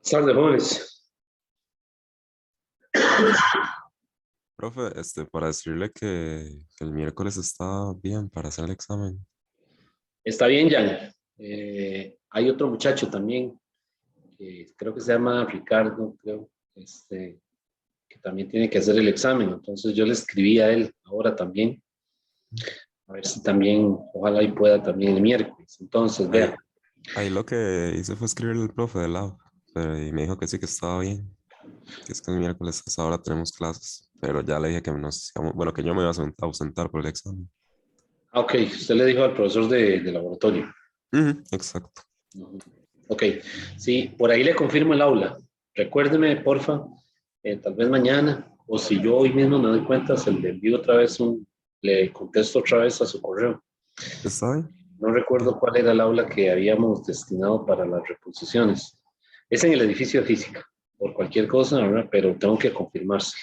Tardes, jóvenes. Profe, para decirle que el miércoles está bien para hacer el examen. Está bien, Jan. Hay otro muchacho también, que creo que se llama Ricardo, creo, que también tiene que hacer el examen. Entonces yo le escribí a él ahora también, a ver si también, ojalá y pueda también el miércoles. Entonces, Ahí, vea, ahí lo que hice fue escribirle al profe del lab, y me dijo que sí, que estaba bien, que es que el miércoles a esa hora tenemos clases, pero ya le dije que bueno, que yo me iba a ausentar por el examen. ok, usted le dijo al profesor de laboratorio. Ujú, exacto. Ujú. Ok, sí, por ahí le confirmo el aula. Recuérdeme, porfa, tal vez mañana, o si yo hoy mismo me doy cuenta, se le envío otra vez le contesto otra vez a su correo. ¿Está bien? No Ok, recuerdo cuál era el aula que habíamos destinado para las reposiciones. Es en el edificio de física, por cualquier cosa, ¿verdad? Pero tengo que confirmarse.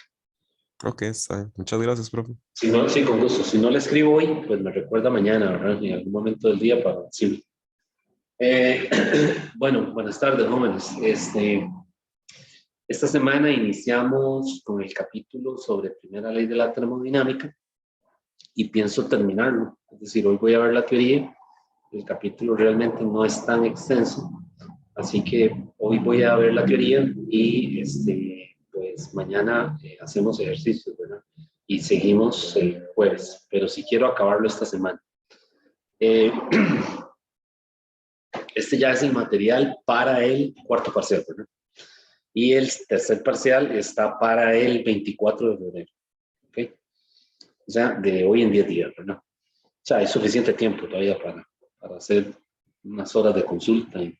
ok, está bien. Muchas gracias, profe. Si no, sí, con gusto. Si no le escribo hoy, pues me recuerda mañana, ¿verdad? En algún momento del día para decirle. Eh, bueno, buenas tardes, jóvenes. Esta semana iniciamos con el capítulo sobre primera ley de la termodinámica y pienso terminarlo. Es decir, hoy voy a ver la teoría. El capítulo realmente no es tan extenso, así que hoy voy a ver la teoría y pues mañana hacemos ejercicios, ¿verdad? Y seguimos el jueves, pero sí quiero acabarlo esta semana. Eh, este ya es el material para el cuarto parcial, ¿verdad? Y el tercer parcial está para el 24 de febrero, ¿ok? O sea, de hoy en 10 días, ¿verdad? O sea, hay suficiente tiempo todavía para hacer unas horas de consulta y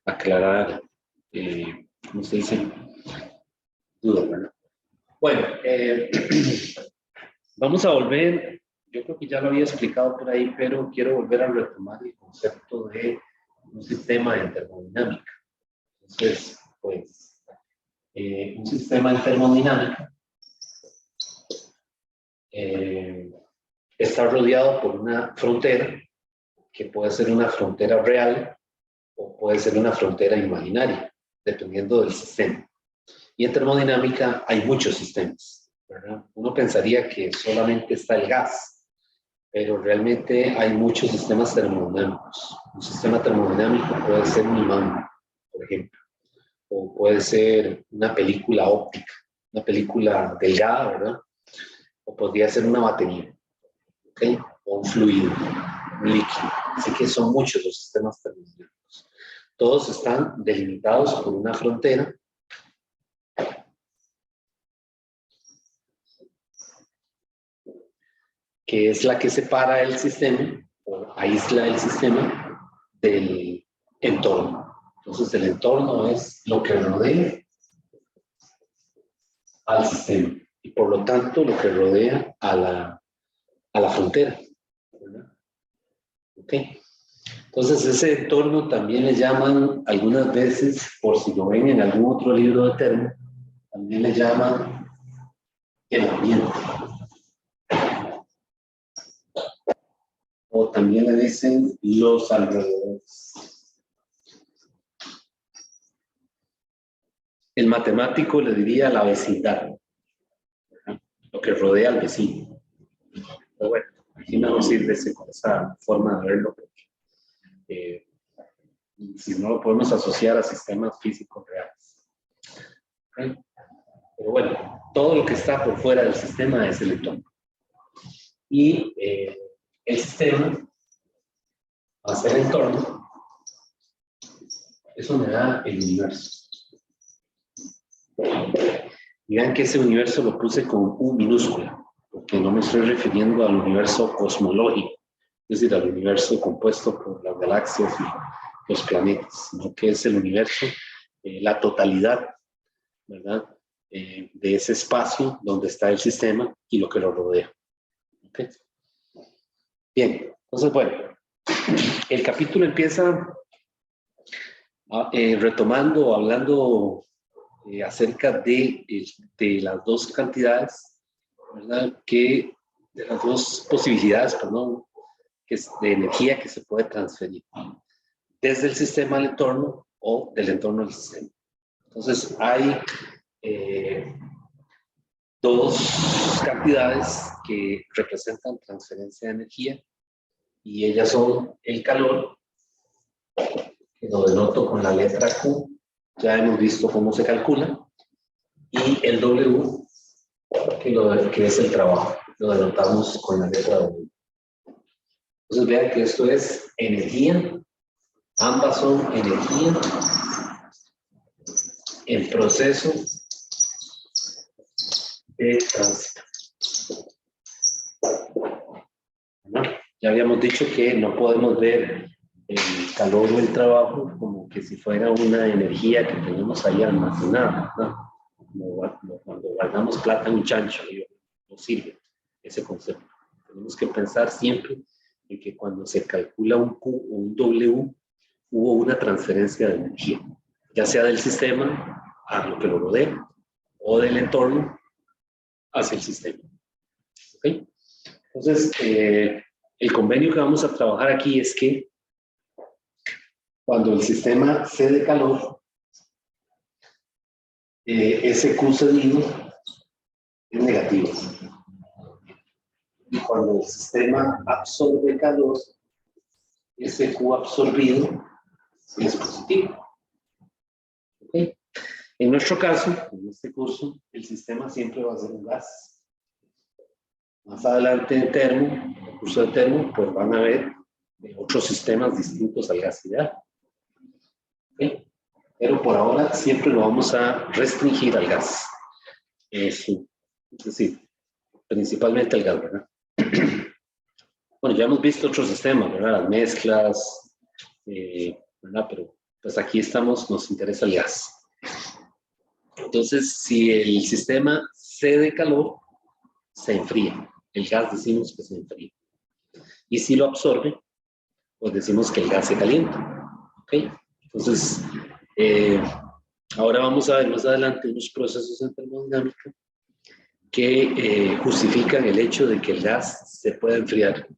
aclarar, ¿cómo se dice? Dudas, ¿verdad? Bueno, vamos a volver, yo creo que ya lo había explicado por ahí, pero quiero volver a retomar el concepto de un sistema de termodinámica. Entonces, pues, un sistema de termodinámica está rodeado por una frontera, que puede ser una frontera real o puede ser una frontera imaginaria, dependiendo del sistema. Y en termodinámica hay muchos sistemas, ¿verdad? Uno pensaría que solamente está el gas, pero realmente hay muchos sistemas termodinámicos. Un sistema termodinámico puede ser un imán, por ejemplo, o puede ser una película óptica, una película delgada, ¿verdad? O podría ser una batería, ¿ok? O un fluido, un líquido. Así que son muchos los sistemas termodinámicos. Todos están delimitados por una frontera que es la que separa el sistema o aísla el sistema del entorno. Entonces, el entorno es lo que rodea al sistema y por lo tanto lo que rodea a la frontera, ¿verdad? ¿Ok? Entonces, ese entorno también le llaman algunas veces, por si lo ven en algún otro libro de termo, también le llaman el ambiente. O también le dicen los alrededores. El matemático le diría la vecindad, ¿verdad? Lo que rodea al vecino. Pero bueno, aquí no nos sirve esa forma de verlo, porque si no lo podemos asociar a sistemas físicos reales. ¿Okay? Pero bueno, todo lo que está por fuera del sistema es el entorno. Y el sistema, a ser el entorno, eso me da el universo. Y vean que ese universo lo puse con U minúscula, porque no me estoy refiriendo al universo cosmológico, es decir, al universo compuesto por las galaxias y los planetas, sino que es el universo, la totalidad, ¿verdad? De ese espacio donde está el sistema y lo que lo rodea. ¿Okay? Bien, entonces, bueno, el capítulo empieza retomando, hablando acerca de las dos cantidades, ¿verdad? De las dos posibilidades, perdón, que es de energía que se puede transferir desde el sistema al entorno o del entorno al sistema. Entonces hay dos cantidades que representan transferencia de energía y ellas son el calor, que lo denoto con la letra Q, ya hemos visto cómo se calcula, y el W, que es el trabajo, lo denotamos con la letra W. Entonces vean que esto es energía, ambas son energía en proceso de tránsito. ¿No? Ya habíamos dicho que no podemos ver el calor o el trabajo como que si fuera una energía que tenemos ahí almacenada, ¿no? Como cuando guardamos plata en un chancho, no sirve ese concepto. Tenemos que pensar siempre en que cuando se calcula un Q o un W, hubo una transferencia de energía, ya sea del sistema a lo que lo rodea o del entorno hacia el sistema. ¿Okay? Entonces, el convenio que vamos a trabajar aquí es que cuando el sistema cede calor, ese Q cedido es negativo. Y cuando el sistema absorbe calor, ese Q absorbido es positivo. ¿Okay? En nuestro caso, en este curso, el sistema siempre va a ser un gas. Más adelante en termo, en el curso de termo, pues van a ver otros sistemas distintos al gas ideal. ¿Okay? Pero por ahora siempre lo vamos a restringir al gas. Sí. Es decir, principalmente al gas, ¿verdad? Bueno, ya hemos visto otros sistemas, ¿verdad? Las mezclas, ¿verdad? Pero pues aquí estamos, nos interesa el gas. Entonces, si el sistema cede calor, se enfría. El gas decimos que se enfría. Y si lo absorbe, pues decimos que el gas se calienta. ¿Ok? Entonces, ahora vamos a ver más adelante unos procesos en termodinámica que justifican el hecho de que el gas se pueda enfriar.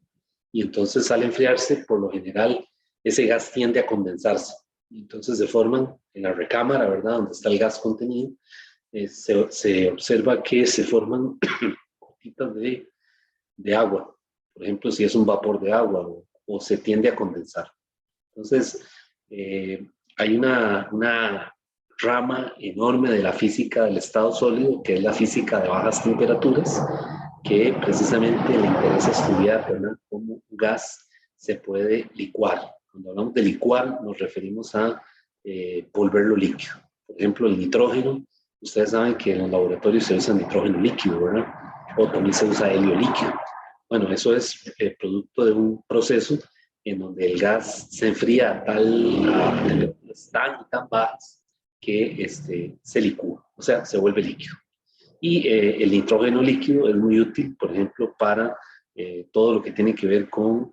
Y entonces al enfriarse, por lo general, ese gas tiende a condensarse. Y entonces se forman en la recámara, ¿verdad? Donde está el gas contenido, se observa que se forman gotitas de agua. Por ejemplo, si es un vapor de agua o se tiende a condensar. Entonces, hay una rama enorme de la física del estado sólido, que es la física de bajas temperaturas, que precisamente le interesa estudiar, ¿verdad?, cómo un gas se puede licuar. Cuando hablamos de licuar, nos referimos a volverlo líquido. Por ejemplo, el nitrógeno, ustedes saben que en los laboratorios se usa nitrógeno líquido, ¿verdad? O también se usa helio líquido. Bueno, eso es producto de un proceso en donde el gas se enfría a temperaturas tan bajas que se licúa, o sea, se vuelve líquido. Y el nitrógeno líquido es muy útil, por ejemplo, para todo lo que tiene que ver con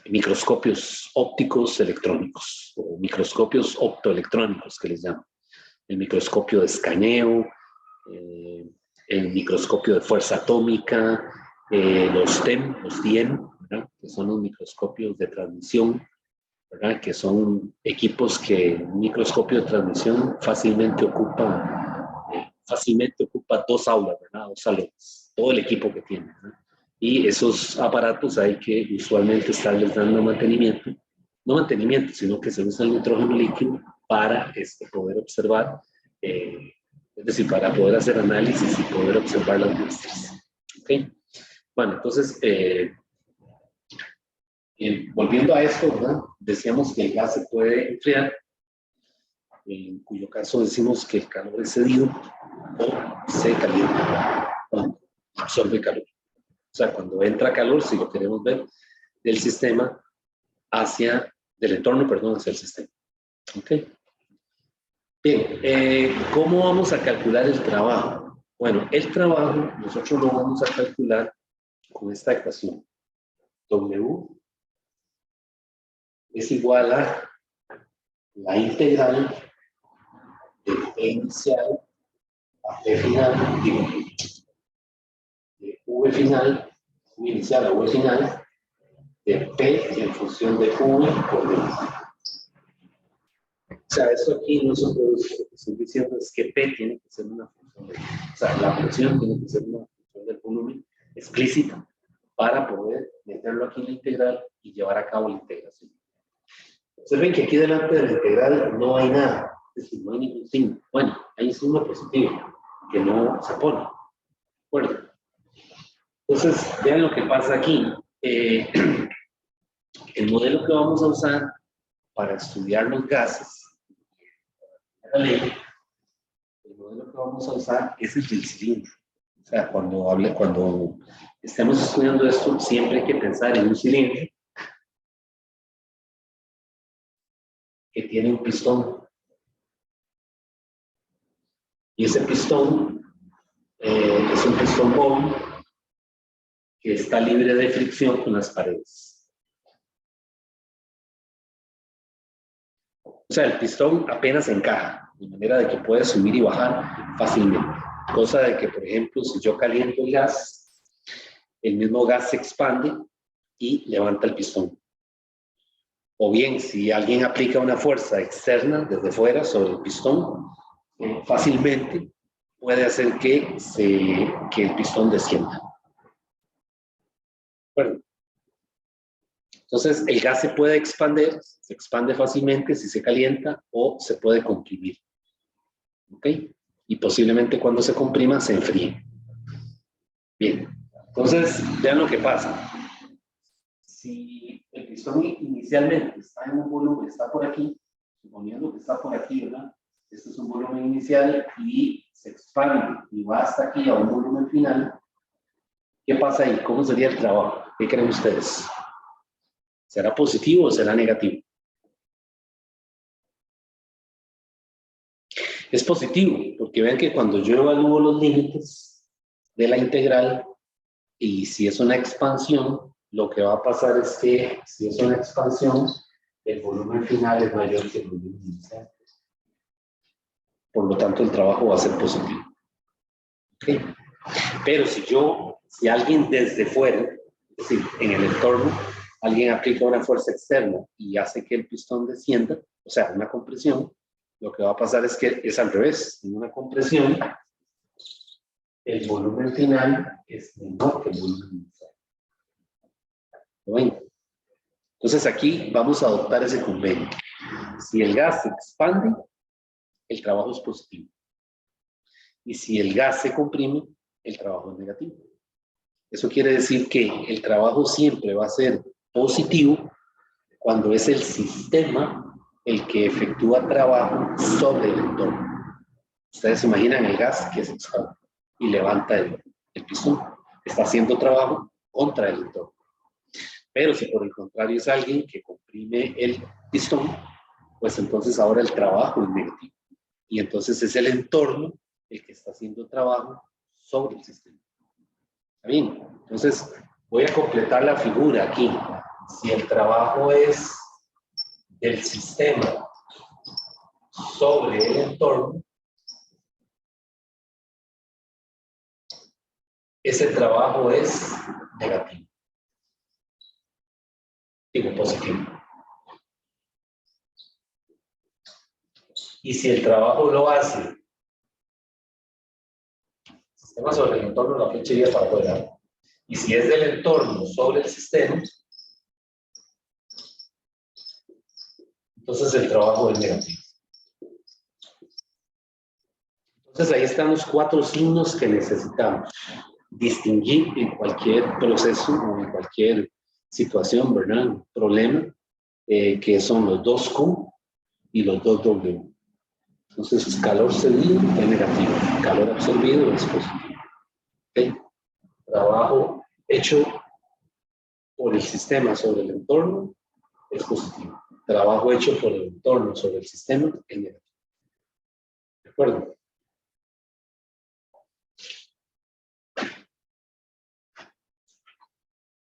microscopios ópticos electrónicos o microscopios optoelectrónicos que les llaman. El microscopio de escaneo, el microscopio de fuerza atómica, los TEM, los DIEM, ¿verdad?, que son los microscopios de transmisión, ¿verdad?, que son equipos que un microscopio de transmisión fácilmente ocupa 2 aulas, ¿verdad?, 2 salones, todo el equipo que tiene, ¿verdad? Y esos aparatos hay que usualmente estarles dando mantenimiento, no mantenimiento, sino que se usa el nitrógeno líquido para poder observar, es decir, para poder hacer análisis y poder observar las muestras. ¿Okay? Bueno, entonces, volviendo a esto, ¿verdad?, decíamos que el gas se puede enfriar, en cuyo caso decimos que el calor es cedido o se calienta cuando absorbe calor. O sea, cuando entra calor, si lo queremos ver, del sistema del entorno, perdón, hacia el sistema. ¿Ok? Bien, ¿cómo vamos a calcular el trabajo? Bueno, el trabajo nosotros lo vamos a calcular con esta ecuación. W es igual a la integral de E inicial a P final, digo, de V final, V inicial a V final, de P en función de V por D. O sea, esto aquí no es un producto. Lo que estoy diciendo es que P tiene que ser una función de, o sea, la presión tiene que ser una función del volumen explícita para poder meterlo aquí en la integral y llevar a cabo la integración. Observen que aquí delante de la integral no hay nada, es decir, no hay ningún signo. Bueno, hay un signo positivo que no se pone. ¿De acuerdo? Entonces, vean lo que pasa aquí. El modelo que vamos a usar para estudiar los gases, el modelo que vamos a usar es el del cilindro. O sea, cuando estemos estudiando esto, siempre hay que pensar en un cilindro que tiene un pistón. Y ese pistón es un pistón Bond que está libre de fricción con las paredes. O sea, el pistón apenas encaja, de manera de que puede subir y bajar fácilmente. Cosa de que, por ejemplo, si yo caliento el gas, el mismo gas se expande y levanta el pistón. O bien, si alguien aplica una fuerza externa desde fuera sobre el pistón, fácilmente puede hacer que el pistón descienda. Bueno, entonces el gas se puede expandir, se expande fácilmente si se calienta o se puede comprimir. ¿Ok? Y posiblemente cuando se comprima se enfríe. Bien, entonces vean lo que pasa. Si el pistón inicialmente está en un volumen, está por aquí, suponiendo que está por aquí, ¿verdad? Este es un volumen inicial y se expande y va hasta aquí a un volumen final. ¿Qué pasa ahí? ¿Cómo sería el trabajo? ¿Qué creen ustedes? ¿Será positivo o será negativo? Es positivo, porque vean que cuando yo evalúo los límites de la integral y si es una expansión, lo que va a pasar es que si es una expansión, el volumen final es mayor que el volumen inicial. Por lo tanto, el trabajo va a ser positivo. ¿Okay? Pero si alguien desde fuera, es decir, en el entorno, alguien aplica una fuerza externa y hace que el pistón descienda, o sea, una compresión, lo que va a pasar es que es al revés. En una compresión, el volumen final es menor que el volumen inicial. ¿Lo ven? Entonces aquí vamos a adoptar ese convenio. Si el gas se expande, el trabajo es positivo. Y si el gas se comprime, el trabajo es negativo. Eso quiere decir que el trabajo siempre va a ser positivo cuando es el sistema el que efectúa trabajo sobre el entorno. Ustedes se imaginan el gas que se expande y levanta el pistón. Está haciendo trabajo contra el entorno. Pero si por el contrario es alguien que comprime el pistón, pues entonces ahora el trabajo es negativo. Y entonces es el entorno el que está haciendo trabajo sobre el sistema. ¿Está bien? Entonces voy a completar la figura aquí. Si el trabajo es del sistema sobre el entorno, ese trabajo es negativo. Digo positivo. Y si el trabajo lo hace el sistema sobre el entorno, la flecha iría para afuera. Y si es del entorno sobre el sistema, entonces el trabajo es negativo. Entonces ahí están los 4 signos que necesitamos distinguir en cualquier proceso o en cualquier situación, ¿verdad? Un problema, que son los 2Q y los 2W. Entonces, calor cedido es negativo, calor absorbido es positivo. ¿Okay? Trabajo hecho por el sistema sobre el entorno es positivo. Trabajo hecho por el entorno sobre el sistema es negativo. ¿De acuerdo?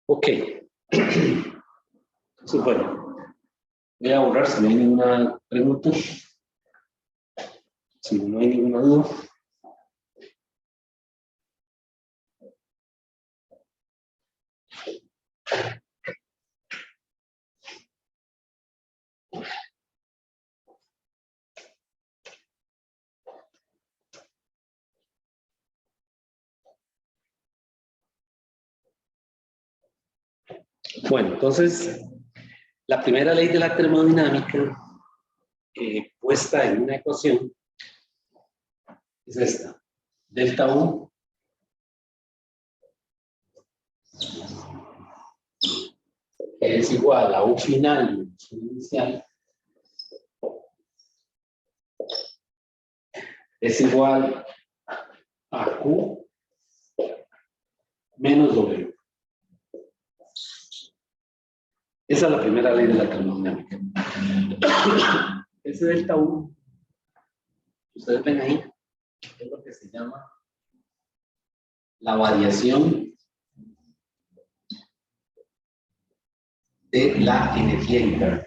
Ok. Entonces, bueno, voy a borrar si no hay ninguna pregunta. Si no hay ninguna duda. Bueno, entonces, la primera ley de la termodinámica puesta en una ecuación es esta. Delta U es igual a U final menos U inicial es igual a Q menos W. Esa es la primera ley de la termodinámica. Ese delta U, ustedes ven ahí, es lo que se llama la variación de la energía interna.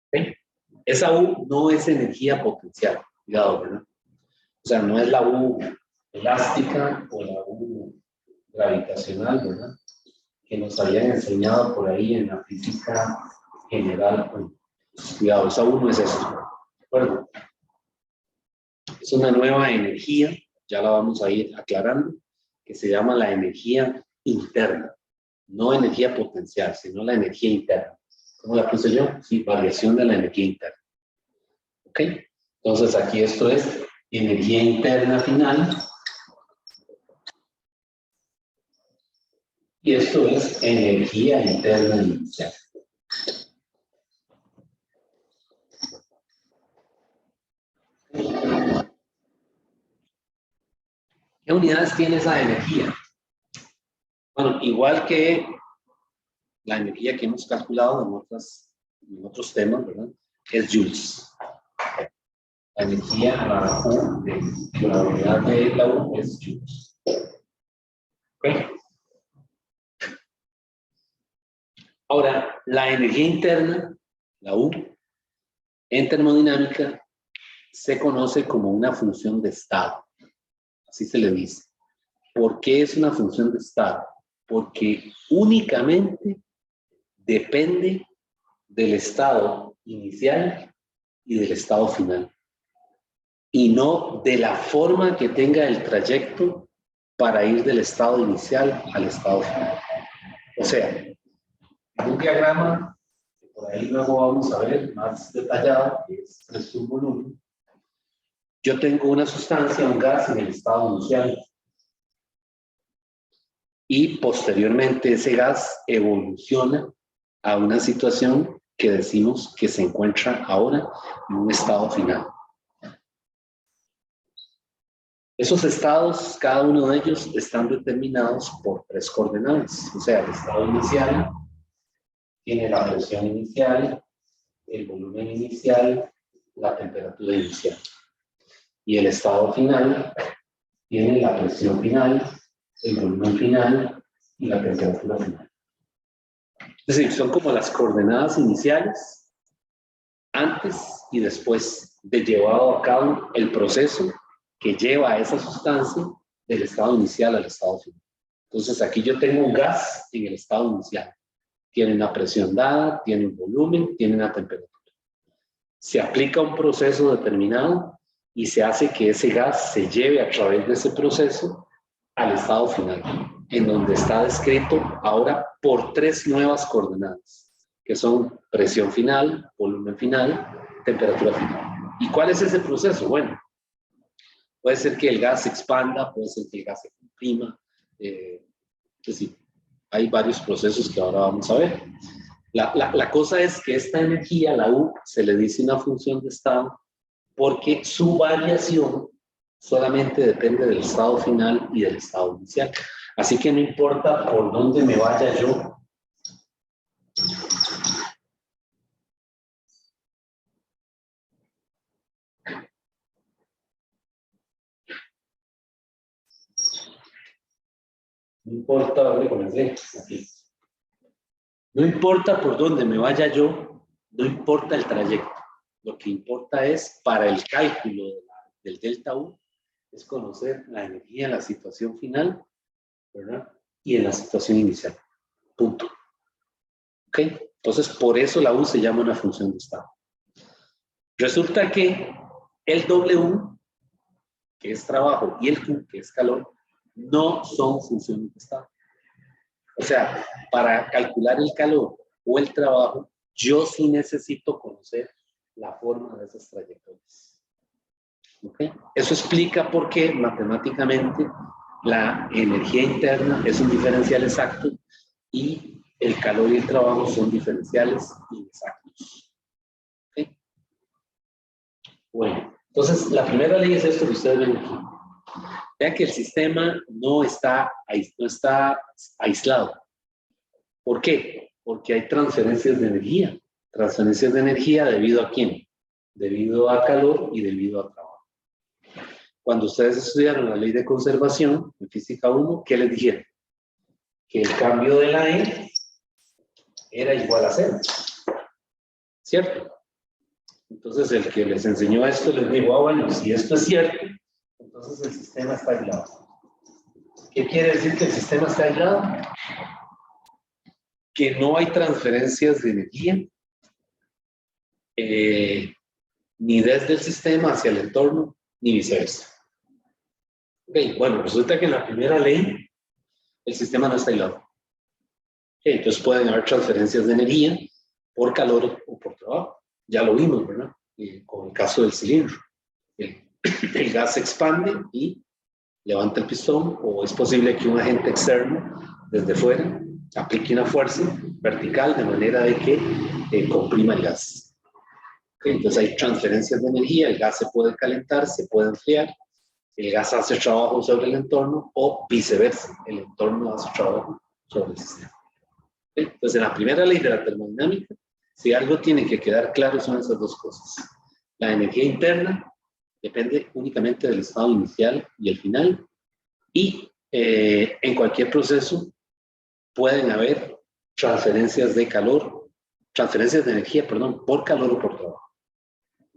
¿Okay? Esa U no es energía potencial, cuidado, ¿verdad? O sea, no es la U elástica o la U gravitacional, ¿verdad? Que nos habían enseñado por ahí en la física general. Bueno, cuidado, esa U no es eso, ¿de acuerdo? Es una nueva energía, ya la vamos a ir aclarando, que se llama la energía interna. No energía potencial, sino la energía interna. ¿Cómo la puse yo? Sí, variación de la energía interna. ¿Ok? Entonces aquí esto es energía interna final. Y esto es energía interna inicial. ¿Qué unidades tiene esa energía? Bueno, igual que la energía que hemos calculado en otros temas, ¿verdad? Es joules. La energía, la U, la unidad de la U es joules. ¿Ok? Ahora, la energía interna, la U, en termodinámica, se conoce como una función de estado. Así se le dice. ¿Por qué es una función de estado? Porque únicamente depende del estado inicial y del estado final. Y no de la forma que tenga el trayecto para ir del estado inicial al estado final. O sea, en un diagrama, que por ahí luego vamos a ver más detallado, que es presión volumen, yo tengo una sustancia, un gas en el estado inicial. Y posteriormente ese gas evoluciona a una situación que decimos que se encuentra ahora en un estado final. Esos estados, cada uno de ellos, están determinados por 3 coordenadas. O sea, el estado inicial tiene la presión inicial, el volumen inicial, la temperatura inicial. Y el estado final tiene la presión final, el volumen final y la temperatura final. Es decir, son como las coordenadas iniciales, antes y después de llevado a cabo el proceso que lleva a esa sustancia del estado inicial al estado final. Entonces aquí yo tengo un gas en el estado inicial. Tiene una presión dada, tiene un volumen, tiene una temperatura. Se aplica un proceso determinado y se hace que ese gas se lleve a través de ese proceso al estado final, en donde está descrito ahora por 3 nuevas coordenadas, que son presión final, volumen final, temperatura final. ¿Y cuál es ese proceso? Bueno, puede ser que el gas se expanda, puede ser que el gas se comprima, es decir, hay varios procesos que ahora vamos a ver. La cosa es que esta energía, la U, se le dice una función de estado porque su variación solamente depende del estado final y del estado inicial. Así que no importa por dónde me vaya yo, no importa dónde comencé, aquí. No importa por dónde me vaya yo, no importa el trayecto. Lo que importa es, para el cálculo del delta U, es conocer la energía en la situación final, ¿verdad? Y en la situación inicial. Punto. ¿Ok? Entonces, por eso la U se llama una función de estado. Resulta que el W que es trabajo, y el Q, que es calor, no son funciones de estado. O sea, para calcular el calor o el trabajo, yo sí necesito conocer la forma de esas trayectorias. ¿Okay? Eso explica por qué matemáticamente la energía interna es un diferencial exacto y el calor y el trabajo son diferenciales inexactos. ¿Okay? Bueno, entonces la primera ley es esto que ustedes ven aquí. Vean que el sistema no está aislado. ¿Por qué? Porque hay transferencias de energía. Transferencias de energía debido a quién? Debido a calor y debido a trabajo. Cuando ustedes estudiaron la ley de conservación en física 1, ¿qué les dijeron? Que el cambio de la E era igual a 0. ¿Cierto? Entonces el que les enseñó esto les dijo, bueno, si esto es cierto, entonces el sistema está aislado. ¿Qué quiere decir que el sistema está aislado? Que no hay transferencias de energía ni desde el sistema hacia el entorno, ni viceversa. Okay, bueno, resulta que en la primera ley el sistema no está aislado. Okay, entonces pueden haber transferencias de energía por calor o por trabajo. Ya lo vimos, ¿verdad? Con el caso del cilindro. El gas se expande y levanta el pistón, o es posible que un agente externo desde fuera aplique una fuerza vertical de manera de que comprima el gas. Okay, entonces hay transferencias de energía, el gas se puede calentar, se puede enfriar, el gas hace trabajo sobre el entorno o viceversa, el entorno hace trabajo sobre el sistema. Okay, entonces en la primera ley de la termodinámica, si algo tiene que quedar claro son esas dos cosas. La energía interna depende únicamente del estado inicial y el final, y en cualquier proceso pueden haber transferencias de calor, transferencias de energía, perdón, por calor o por trabajo.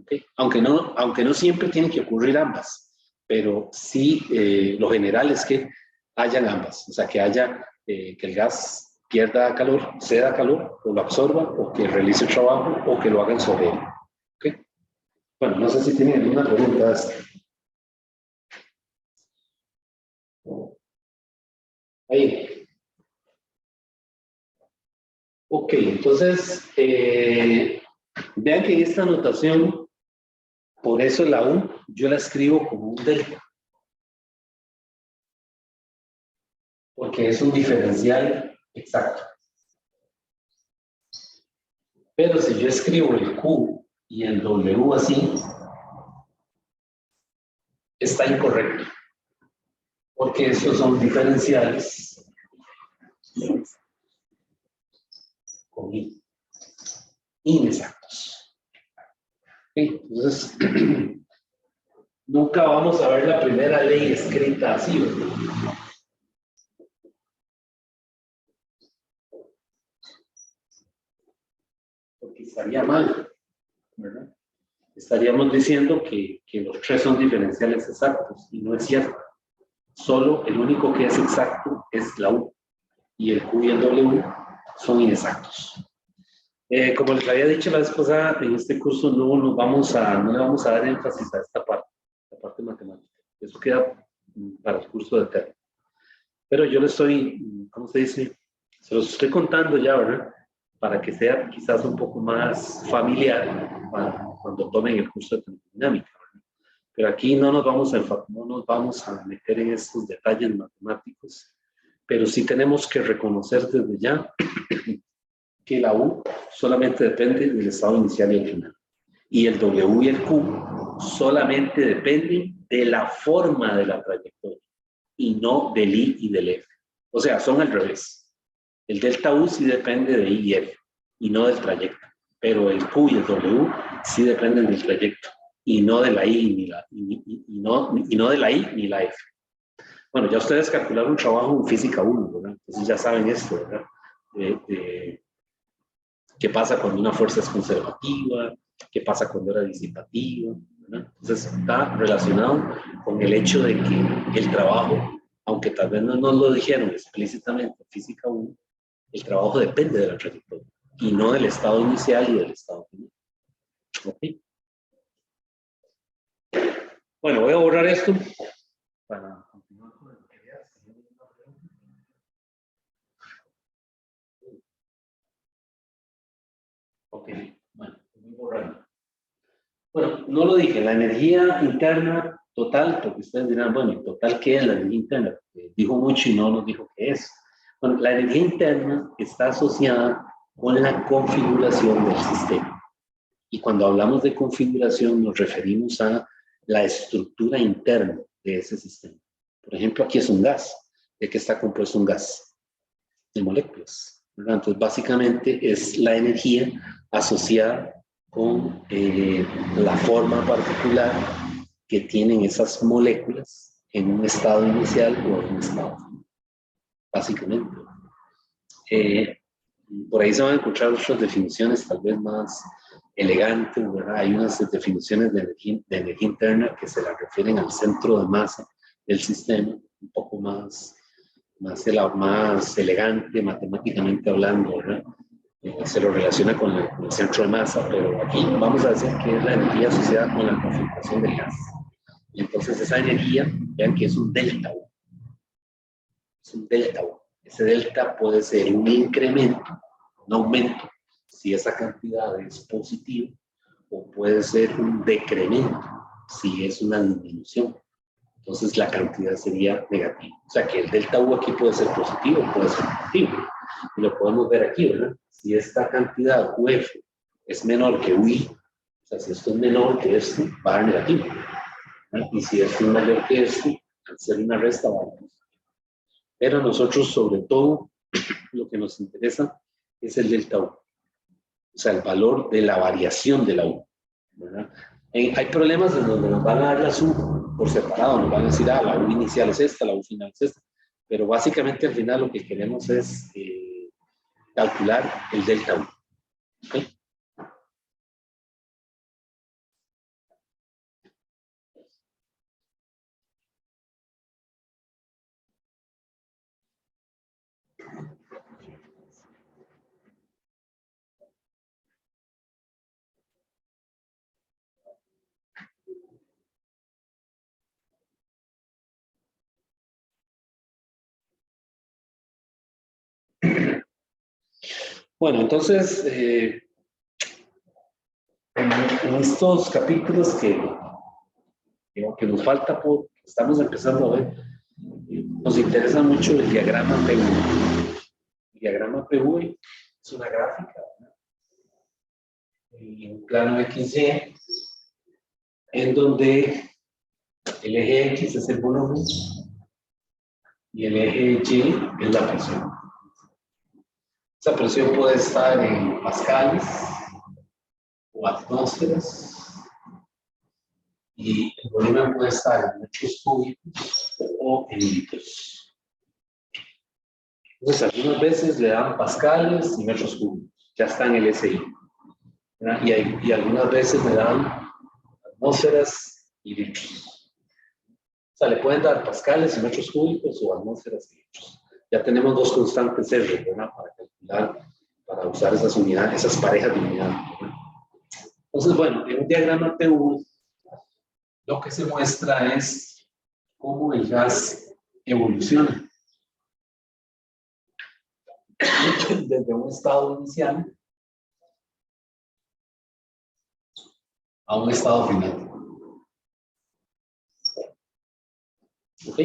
¿Okay? Aunque no siempre tienen que ocurrir ambas, pero sí lo general es que hayan ambas, o sea, que haya que el gas pierda calor, ceda calor, o lo absorba, o que realice trabajo, o que lo hagan sobre él. ¿Okay? Bueno, no sé si tienen alguna pregunta. Ahí. Ok, entonces, vean que en esta anotación, por eso la U, yo la escribo como un delta. Porque es un diferencial exacto. Pero si yo escribo el Q y el W así, está incorrecto. Porque estos son diferenciales con I, inexactos. Entonces, nunca vamos a ver la primera ley escrita así, ¿verdad? Porque estaría mal, ¿verdad? Estaríamos diciendo que los tres son diferenciales exactos, y no es cierto. Solo el único que es exacto es la U, y el Q y el W son inexactos. Como les había dicho la vez pasada, en este curso no le vamos a dar énfasis a esta parte, la parte matemática. Eso queda para el curso de terreno. Pero yo le estoy, ¿cómo se dice? Se los estoy contando ya, ¿verdad? Para que sea quizás un poco más familiar cuando tomen el curso de termodinámica. Pero aquí no nos vamos a meter en estos detalles matemáticos, pero sí tenemos que reconocer desde ya que la U solamente depende del estado inicial y el final. Y el W y el Q solamente dependen de la forma de la trayectoria y no del I y del F. O sea, son al revés. El delta U sí depende de I y F y no del trayecto. Pero el Q y el W sí dependen del trayecto y no de la I ni no de la I ni la F. Bueno, ya ustedes calcularon un trabajo en física 1, ¿verdad? Entonces ya saben esto, ¿verdad? ¿Qué pasa cuando una fuerza es conservativa? ¿Qué pasa cuando era disipativa? ¿Verdad? Entonces está relacionado con el hecho de que el trabajo, aunque tal vez no nos lo dijeron explícitamente en física 1, el trabajo depende de la trayectoria y no del estado inicial y del estado final. ¿Okay? Bueno, voy a borrar esto para continuar con lo que veas. Ok, bueno, voy a borrar. Bueno, no lo dije, la energía interna total, porque ustedes dirán, bueno, ¿y total qué es la energía interna? Porque dijo mucho y no nos dijo qué es. Bueno, la energía interna está asociada con la configuración del sistema. Y cuando hablamos de configuración nos referimos a la estructura interna de ese sistema. Por ejemplo, aquí es un gas. ¿De qué está compuesto un gas? De moléculas, ¿verdad? Entonces, básicamente es la energía asociada con la forma particular que tienen esas moléculas en un estado inicial o en un estado final, básicamente. Por ahí se van a encontrar otras definiciones tal vez más elegantes, ¿verdad? Hay unas definiciones de energía interna que se la refieren al centro de masa del sistema, un poco más elegante matemáticamente hablando, ¿verdad? Se lo relaciona con el centro de masa, pero aquí vamos a decir que es la energía asociada con la concentración del gas. Y entonces esa energía, vean que es un delta U. Es un delta U. Ese delta puede ser un incremento, un aumento, si esa cantidad es positiva, o puede ser un decremento, si es una disminución. Entonces la cantidad sería negativa. O sea que el delta U aquí puede ser positivo o puede ser negativo. Y lo podemos ver aquí, ¿verdad? Si esta cantidad UF es menor que UI, o sea, si esto es menor que esto, va a dar negativo, ¿verdad? Y si esto es mayor que esto, al ser una resta va a dar positivo. Pero nosotros, sobre todo, lo que nos interesa es el delta U. O sea, el valor de la variación de la U, ¿verdad? Hay problemas en donde nos van a dar la U por separado, nos van a decir, la U inicial es esta, la U final es esta, pero básicamente al final lo que queremos es calcular el delta U. ¿Okay? Bueno, entonces, en estos capítulos que nos falta, estamos empezando a ver, nos interesa mucho el diagrama PV. El diagrama PV es una gráfica, ¿verdad? En un plano XY, en donde el eje X es el volumen y el eje Y es la presión. Esa presión puede estar en pascales o atmósferas y el volumen puede estar en metros cúbicos o en litros. Entonces, algunas veces le dan pascales y metros cúbicos, ya está en el SI. Y algunas veces le dan atmósferas y litros. O sea, le pueden dar pascales y metros cúbicos o atmósferas y litros. Ya tenemos dos constantes R, ¿verdad? Para calcular, para usar esas unidades, esas parejas de unidades, ¿verdad? Entonces, bueno, en un diagrama PV, lo que se muestra es cómo el gas evoluciona desde un estado inicial a un estado final. ¿Ok?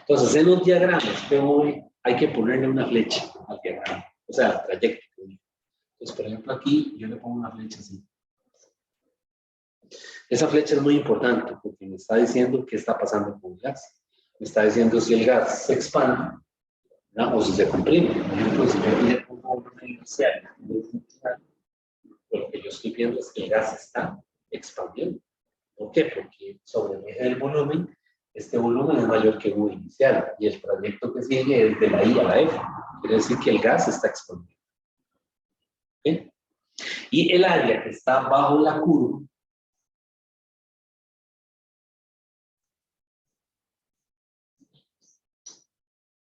Entonces, en los diagramas PV hay que ponerle una flecha al diagrama, o sea, al trayecto. Entonces, por ejemplo, aquí yo le pongo una flecha así. Esa flecha es muy importante porque me está diciendo qué está pasando con el gas. Me está diciendo si el gas se expande, ¿no? O si se comprime. Por ejemplo, si yo le pongo una inicial, lo que yo estoy viendo es que el gas está expandiendo. ¿Por qué? Porque sobre el eje del volumen, este volumen es mayor que U inicial y el trayecto que sigue es de la I a la F. Quiere decir que el gas está expandiendo. ¿Okay? Y el área que está bajo la curva,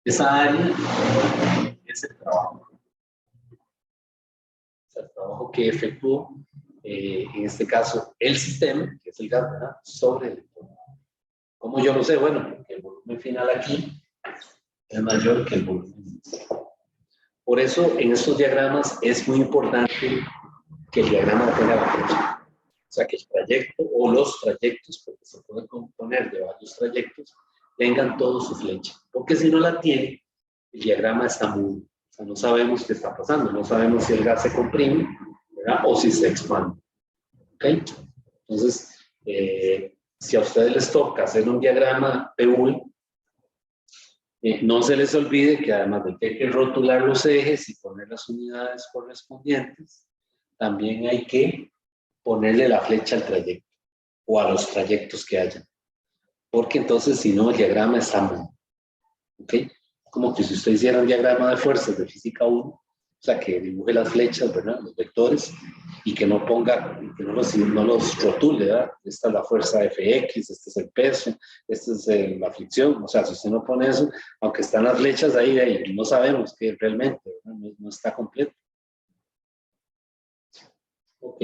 esa área es el trabajo. Es el trabajo que efectuó en este caso, el sistema, que es el gas, ¿verdad?, sobre el entorno. ¿Cómo yo lo sé? Bueno, porque el volumen final aquí es mayor que el volumen inicial. Por eso, en estos diagramas es muy importante que el diagrama tenga la flecha. O sea, que el trayecto o los trayectos, porque se pueden componer de varios trayectos, tengan todos su flecha. Porque si no la tiene, el diagrama está mudo. O sea, no sabemos qué está pasando. No sabemos si el gas se comprime, ¿verdad?, o si se expande. ¿Ok? Entonces, si a ustedes les toca hacer un diagrama PV, no se les olvide que además de que hay que rotular los ejes y poner las unidades correspondientes, también hay que ponerle la flecha al trayecto o a los trayectos que haya. Porque entonces, si no, el diagrama está mal. ¿Ok? Como que si usted hiciera un diagrama de fuerzas de física 1, o sea, que dibuje las flechas, ¿verdad?, los vectores, y que no ponga, que no los rotule, ¿verdad? Esta es la fuerza Fx, este es el peso, esta es la fricción. O sea, si usted no pone eso, aunque están las flechas ahí no sabemos que realmente, no está completo. Ok.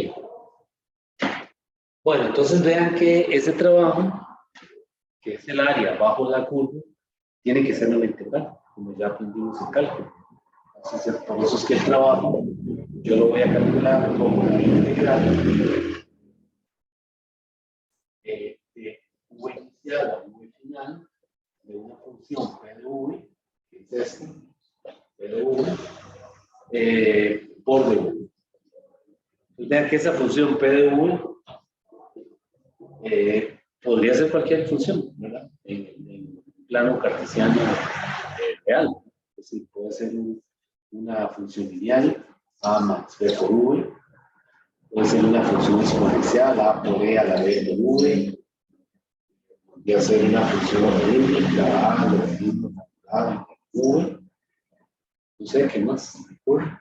Bueno, entonces vean que ese trabajo, que es el área bajo la curva, tiene que ser una integral, como ya aprendimos en cálculo. Entonces, por eso es que el trabajo yo lo voy a calcular como una integral de v inicial a v final de una función p de v, que es esta, p de v, por dv. Vean que esa función p de v podría ser cualquier función, ¿verdad?, en plano cartesiano real. Es decir, puede ser una función lineal, a más b por v, puede ser una función exponencial, a por e a la b de v, podría ser una función logarítmica, a logaritmo natural de v, no sé qué más ocurre.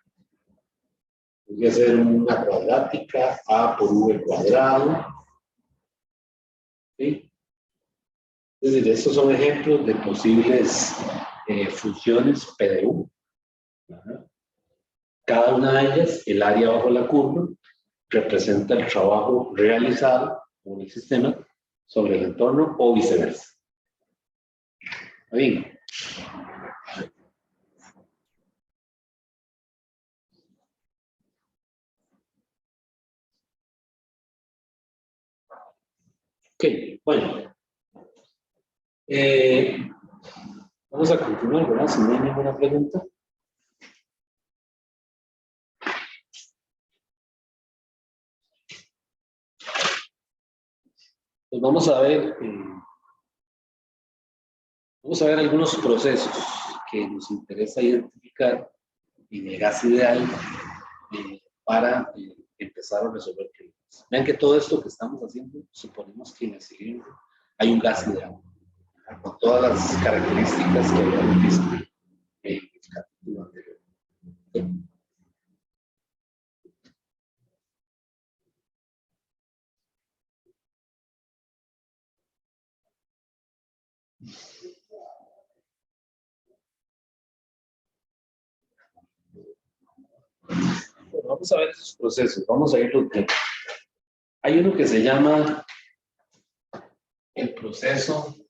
Podría ser una cuadrática, a por v cuadrado. ¿Sí? Es decir, estos son ejemplos de posibles funciones P de V. Cada una de ellas, el área bajo la curva, representa el trabajo realizado por el sistema sobre el entorno o viceversa. Bien. Ok, bueno. Vamos a continuar, ¿verdad? Si no hay ninguna pregunta. Pues vamos a ver algunos procesos que nos interesa identificar en el gas ideal para empezar a resolver problemas. Vean que todo esto que estamos haciendo, suponemos que en el siguiente hay un gas ideal, con todas las características que habíamos visto en el capítulo anterior. Bueno, vamos a ver esos procesos, vamos a irlos viendo. Hay uno que se llama el procesos.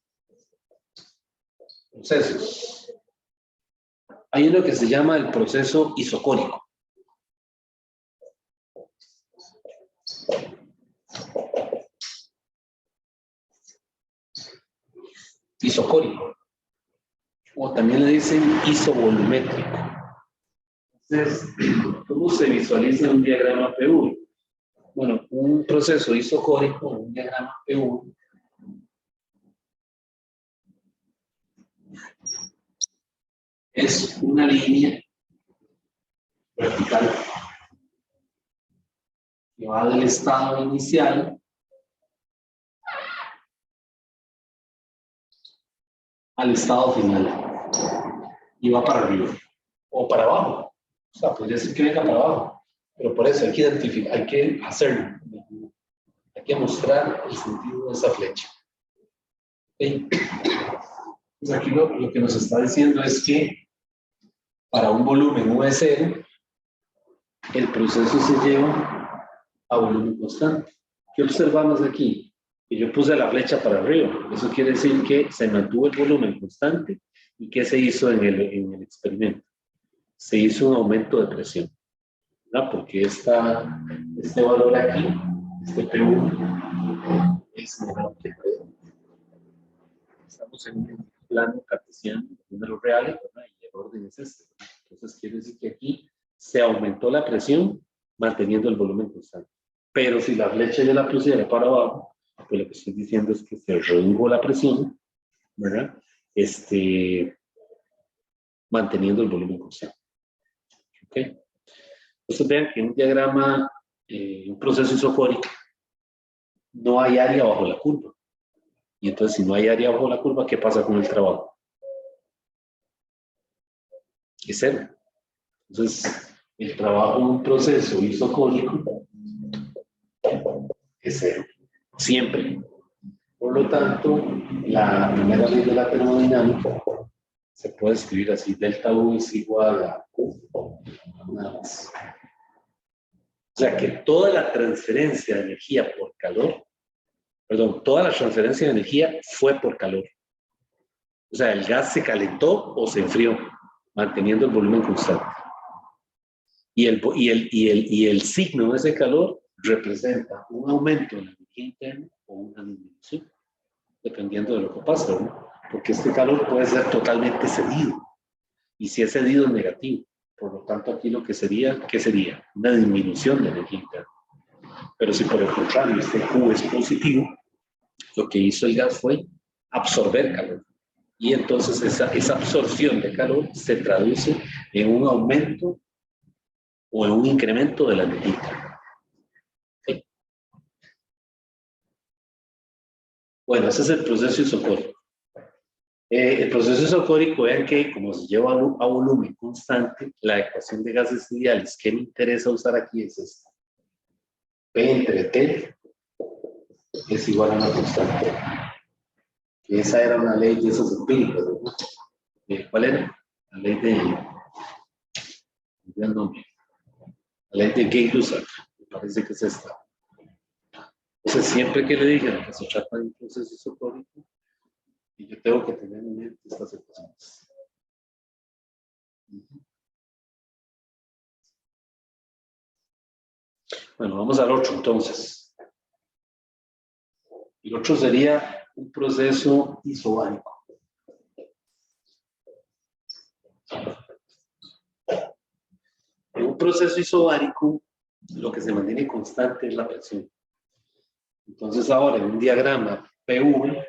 Hay uno que se llama el proceso isocórico. Isocórico. O también le dicen isovolumétrico. Entonces, ¿cómo se visualiza un diagrama PV? Bueno, un proceso isocórico, un diagrama PV, es una línea vertical que va del estado inicial al estado final y va para arriba o para abajo. O sea, podría ser que venga para abajo, pero por eso hay que identificar, hay que hacerlo, hay que mostrar el sentido de esa flecha. ¿Okay? Pues aquí lo que nos está diciendo es que para un volumen V0, el proceso se lleva a volumen constante. ¿Qué observamos aquí? Que yo puse la flecha para arriba. Eso quiere decir que se mantuvo el volumen constante. ¿Y qué se hizo en el experimento? Se hizo un aumento de presión, ¿verdad? Porque este valor aquí, este P1, es menor que P2. Estamos en un plano cartesiano de números reales, ¿verdad? Y el orden es este. Entonces quiere decir que aquí se aumentó la presión manteniendo el volumen constante. Pero si la flecha yo la pusiera para abajo, pues lo que estoy diciendo es que se redujo la presión, ¿verdad? Manteniendo el volumen constante. ¿Ok? Entonces vean que en un diagrama, un proceso isocórico, no hay área bajo la curva. Y entonces si no hay área bajo la curva, ¿qué pasa con el trabajo? Es cero. Entonces, el trabajo en un proceso isocórico es cero. Siempre. Por lo tanto, la primera ley de la termodinámica se puede escribir así: delta U es igual a Q, nada más. O sea que toda la transferencia de energía por calor, perdón, toda la transferencia de energía fue por calor. O sea, el gas se calentó o se enfrió, manteniendo el volumen constante. Y el signo de ese calor representa un aumento en la energía interna o una disminución, dependiendo de lo que pasa, ¿no? Porque este calor puede ser totalmente cedido. Y si es cedido es negativo. Por lo tanto, aquí lo que sería, ¿qué sería? Una disminución de energía interna. Pero si por el contrario este Q es positivo, lo que hizo el gas fue absorber calor. Y entonces esa absorción de calor se traduce en un aumento o en un incremento de la energía interna. ¿Sí? Bueno, ese es el proceso isocórico. El proceso isocórico, vean que como se lleva a volumen constante, la ecuación de gases ideales que me interesa usar aquí es esta. P entre T es igual a una constante. Esa era una ley de esos empíricos, ¿no? ¿Cuál era? La ley de... el nombre. La ley de Gay-Lussac, me parece que es esta. Entonces, siempre que le digan que se trata de un proceso isocórico, y yo tengo que tener en mente estas ecuaciones. Bueno, vamos al otro entonces. El otro sería un proceso isobárico. En un proceso isobárico, lo que se mantiene constante es la presión. Entonces ahora en un diagrama PV,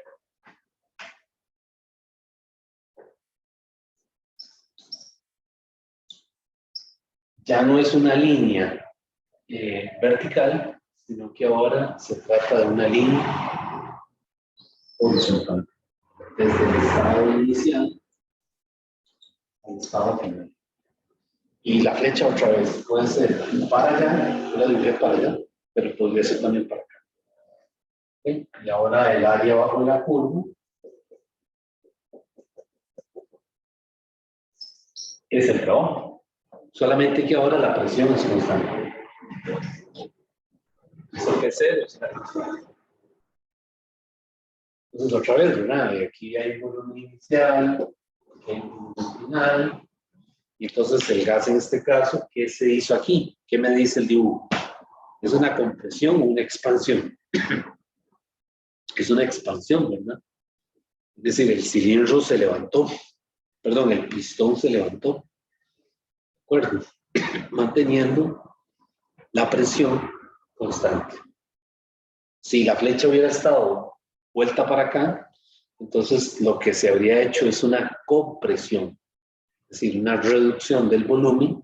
ya no es una línea vertical, sino que ahora se trata de una línea horizontal, desde el estado inicial al estado final. Y la flecha otra vez puede ser para allá, yo la dirigí para allá, pero podría ser también para acá. ¿Okay? Y ahora el área bajo la curva es el trabajo. Solamente que ahora la presión es constante. Eso que cero es la presión. Entonces otra vez, ¿verdad? Aquí hay un volumen inicial, aquí hay un volumen final. Y entonces el gas en este caso, ¿qué se hizo aquí? ¿Qué me dice el dibujo? ¿Es una compresión o una expansión? Es una expansión, ¿verdad? Es decir, el cilindro se levantó, perdón, el pistón se levantó, ¿de acuerdo? Manteniendo la presión constante. Si la flecha hubiera estado vuelta para acá, entonces lo que se habría hecho es una compresión, es decir, una reducción del volumen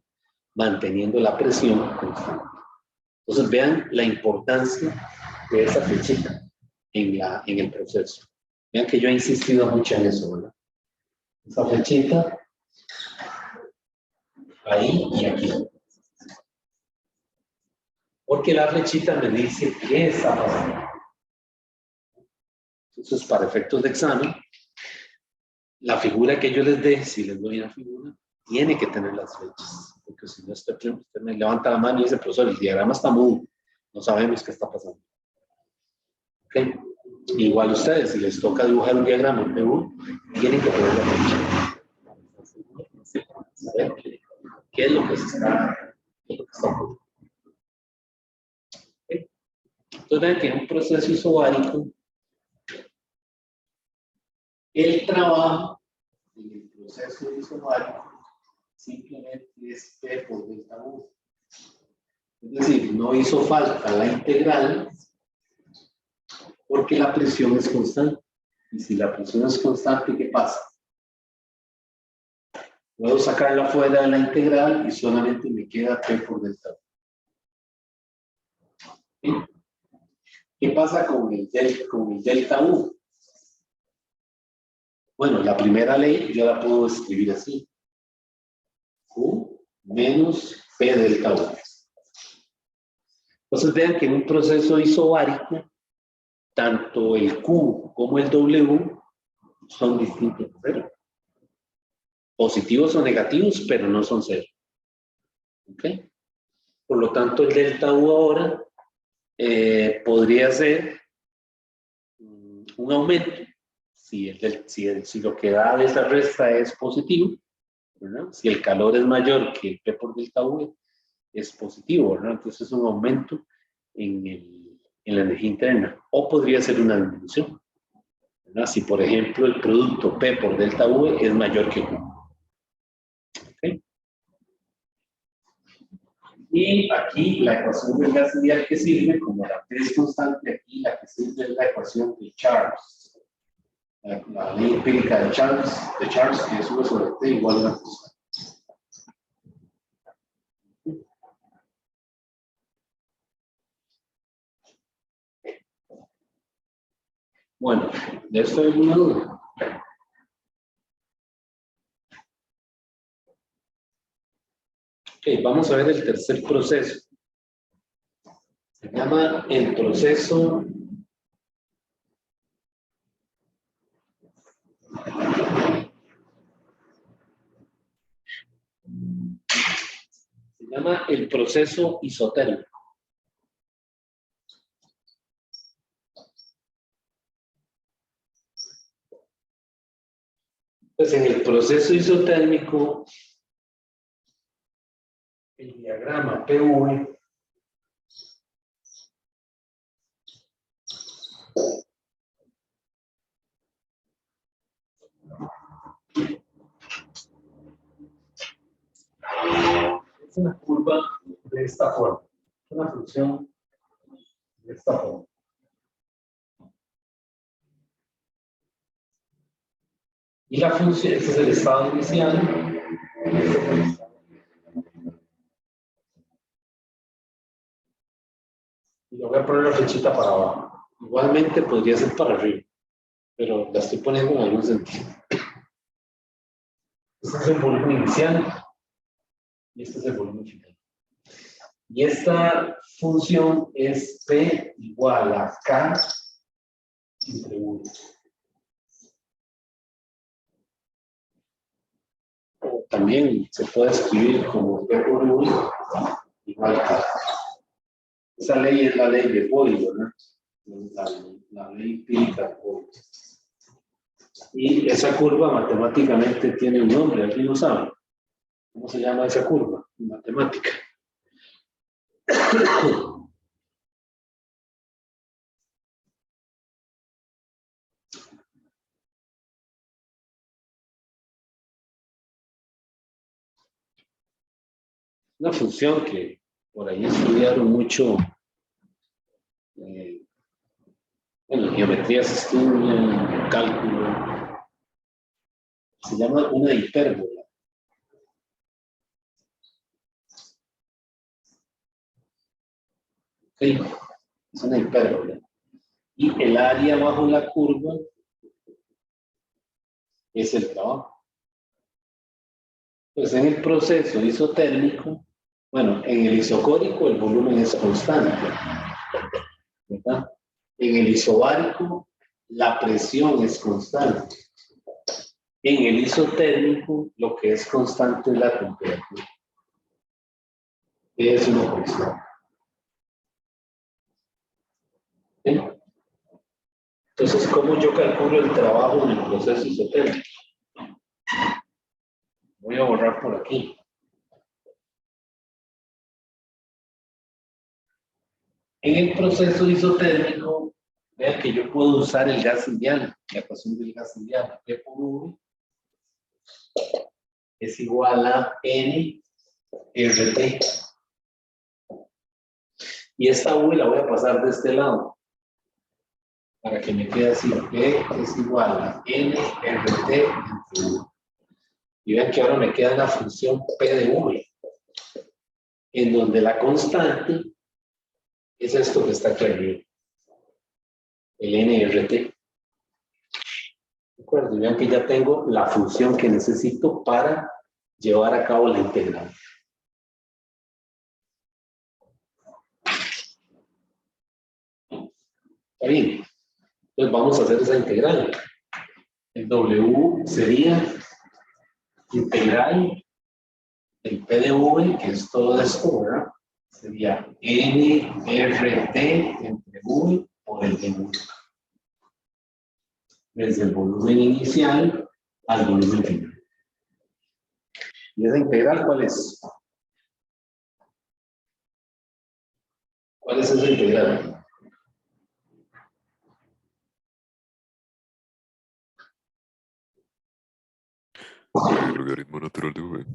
manteniendo la presión constante. Entonces vean la importancia de esa flechita en el proceso. Vean que yo he insistido mucho en eso, ¿verdad? Esa flechita, ahí y aquí. Porque la flechita me dice qué está pasando. Entonces, para efectos de examen, la figura que yo les dé, si les doy una figura, tiene que tener las flechas. Porque si no, usted me levanta la mano y dice, profesor, el diagrama está mudo. No sabemos qué está pasando. ¿Okay? Igual ustedes, si les toca dibujar un diagrama en PU, tienen que poner la fecha. Saber qué es lo que está ocurriendo. ¿Okay? Entonces vean que en un proceso isobárico, el trabajo en el proceso isobárico simplemente es P por delta U. Es decir, no hizo falta la integral porque la presión es constante. Y si la presión es constante, ¿qué pasa? Puedo sacarla fuera de la integral y solamente me queda P por delta U. ¿Sí? ¿Qué pasa con el delta U? Bueno, la primera ley yo la puedo escribir así. Q menos P delta U. Entonces vean que en un proceso isobárico, tanto el Q como el W son distintos de cero. Positivos o negativos, pero no son cero. ¿Ok? Por lo tanto, el delta U ahora podría ser un aumento. Si lo que da de esa resta es positivo, ¿verdad? Si el calor es mayor que P por delta U, es positivo, ¿verdad? Entonces es un aumento en la energía interna. O podría ser una disminución, ¿verdad? Si, por ejemplo, el producto P por delta V es mayor que Q. ¿Okay? Y aquí la ecuación del gas ideal que sirve, como la P es constante, aquí la que sirve es la ecuación de Charles. La ley empírica de Charles, que es 1 sobre T igual a una constante. Bueno, ¿de esto hay alguna duda? Ok, vamos a ver el tercer proceso. Se llama el proceso isotérmico. Pues en el proceso isotérmico, el diagrama PV es una curva de esta forma, una función de esta forma. Y la función, este es el estado inicial. Y le voy a poner la flechita para abajo. Igualmente podría ser para arriba, pero la estoy poniendo en algún sentido. Este es el volumen inicial y este es el volumen final. Y esta función es P igual a K entre 1. O también se puede escribir como P por 1 igual a K. Esa ley es la ley de Boyle, ¿verdad? La ley empírica de Boyle. Y esa curva matemáticamente tiene un nombre, ¿alguien lo sabe? ¿Cómo se llama esa curva en matemática? Una función que por ahí estudiaron mucho, bueno, geometría se estudia, cálculo, se llama una hipérbola. ¿Okay? Es una hipérbola. Y el área bajo la curva es el trabajo. Pues en el proceso isotérmico, bueno, en el isocórico el volumen es constante, ¿verdad? En el isobárico la presión es constante. En el isotérmico lo que es constante es la temperatura. Es una constante. Entonces, ¿cómo yo calculo el trabajo en el proceso isotérmico? Voy a borrar por aquí. En el proceso isotérmico, vean que yo puedo usar el gas ideal, la ecuación del gas ideal, P por V es igual a N RT. Y esta V la voy a pasar de este lado, para que me quede así, P es igual a N RT entre V. Y vean que ahora me queda la función P de V, en donde la constante es esto que está aquí arriba, el NRT. ¿De acuerdo? Y vean que ya tengo la función que necesito para llevar a cabo la integral. ¿Está bien? Entonces vamos a hacer esa integral. El W sería integral del P de V, que es todo esto, ¿verdad? Sería NRT entre V por el de V. Desde el volumen inicial al volumen final. ¿Y esa integral cuál es? ¿Cuál es esa integral? El logaritmo natural de V.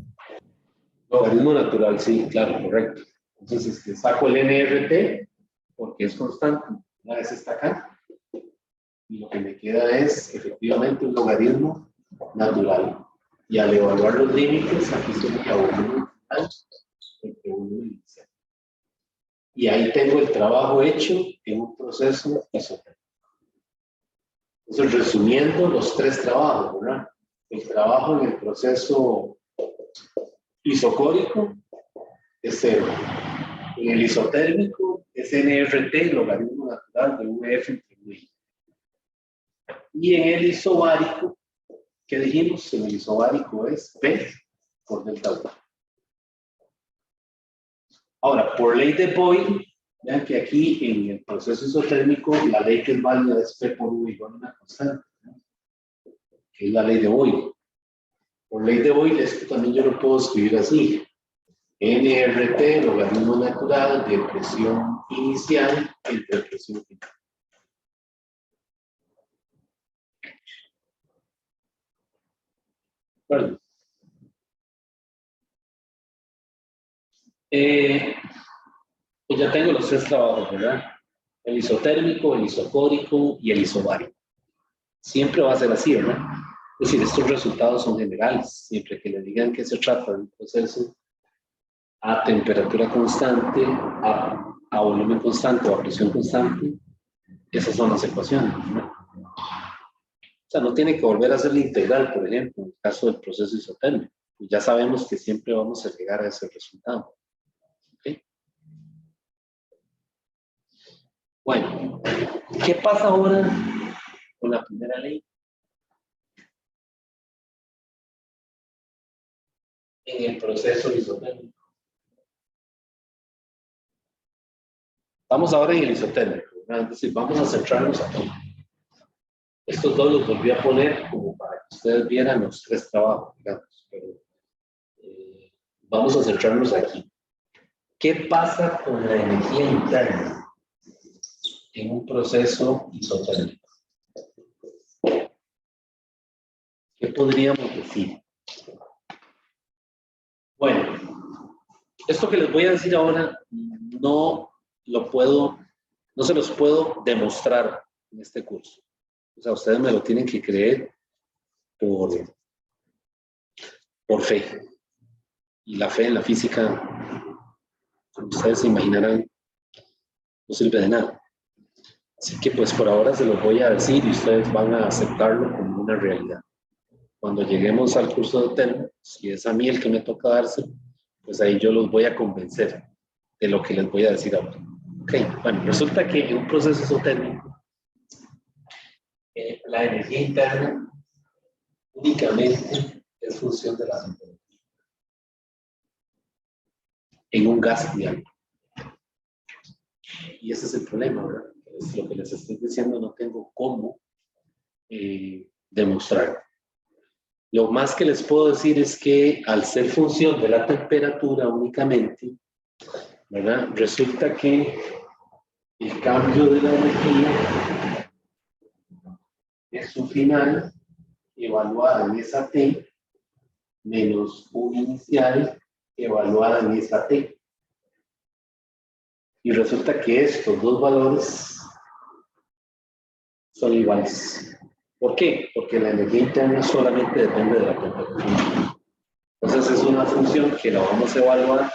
Logaritmo natural, sí, claro, correcto. Entonces, saco el NRT porque es constante. Una vez está acá. Y lo que me queda es efectivamente un logaritmo natural. Y al evaluar los límites, aquí sería volumen final entre volumen inicial. Y ahí tengo el trabajo hecho en un proceso isotérmico. Entonces, resumiendo los tres trabajos, ¿verdad? El trabajo en el proceso isocórico es 0. En el isotérmico es NRT, logaritmo natural de VF entre V. Y en el isobárico, ¿qué dijimos? En el isobárico es P por delta V. Ahora, por ley de Boyle, vean que aquí en el proceso isotérmico la ley que es válida es P por V igual a una constante, ¿no? Que es la ley de Boyle. Por ley de Boyle, esto también yo lo puedo escribir así. NRT, logaritmo natural de presión inicial entre presión final. Bueno, pues ya tengo los tres trabajos, ¿verdad? El isotérmico, el isocórico y el isobárico. Siempre va a ser así, ¿verdad? Es decir, estos resultados son generales. Siempre que le digan que se trata de un proceso a temperatura constante, a volumen constante o a presión constante, esas son las ecuaciones, ¿no? O sea, no tiene que volver a hacer la integral, por ejemplo, en el caso del proceso isotérmico. Ya sabemos que siempre vamos a llegar a ese resultado. ¿Okay? Bueno, ¿qué pasa ahora con la primera ley? En el proceso isotérmico. Vamos ahora en el isotérmico, ¿verdad? Es decir, vamos a centrarnos aquí. Estos dos los volví a poner como para que ustedes vieran los tres trabajos, digamos, pero vamos a centrarnos aquí. ¿Qué pasa con la energía interna en un proceso isotérmico? ¿Qué podríamos decir? Bueno, esto que les voy a decir ahora no se los puedo demostrar en este curso. O sea, ustedes me lo tienen que creer por fe. Y la fe en la física, como ustedes se imaginarán, no sirve de nada. Así que pues por ahora se los voy a decir y ustedes van a aceptarlo como una realidad. Cuando lleguemos al curso de termo, si es a mí el que me toca darse, pues ahí yo los voy a convencer de lo que les voy a decir ahora. Ok, bueno, resulta que en un proceso isotérmico, la energía interna únicamente es función de la temperatura en un gas ideal. Y ese es el problema, ¿verdad? pues lo que les estoy diciendo no tengo cómo demostrarlo. Lo más que les puedo decir es que al ser función de la temperatura únicamente, ¿verdad? Resulta que el cambio de la energía es su final evaluada en esa T menos U inicial evaluada en esa T. Y resulta que estos dos valores son iguales. ¿Por qué? Porque la energía interna solamente depende de la temperatura. Entonces es una función que la vamos a evaluar,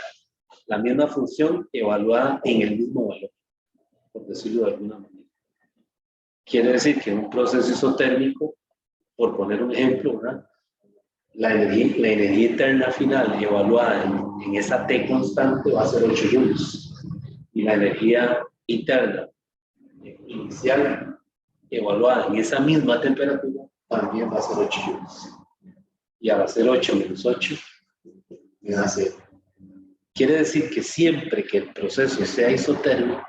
la misma función evaluada en el mismo valor, por decirlo de alguna manera. Quiere decir que en un proceso isotérmico, por poner un ejemplo, ¿verdad? La energía interna final evaluada en esa T constante va a ser 8 joules. Y la energía interna inicial evaluada en esa misma temperatura también va a ser 8 joules. Y al hacer 8 menos 8, me da 0. Quiere decir que siempre que el proceso sea isotérmico,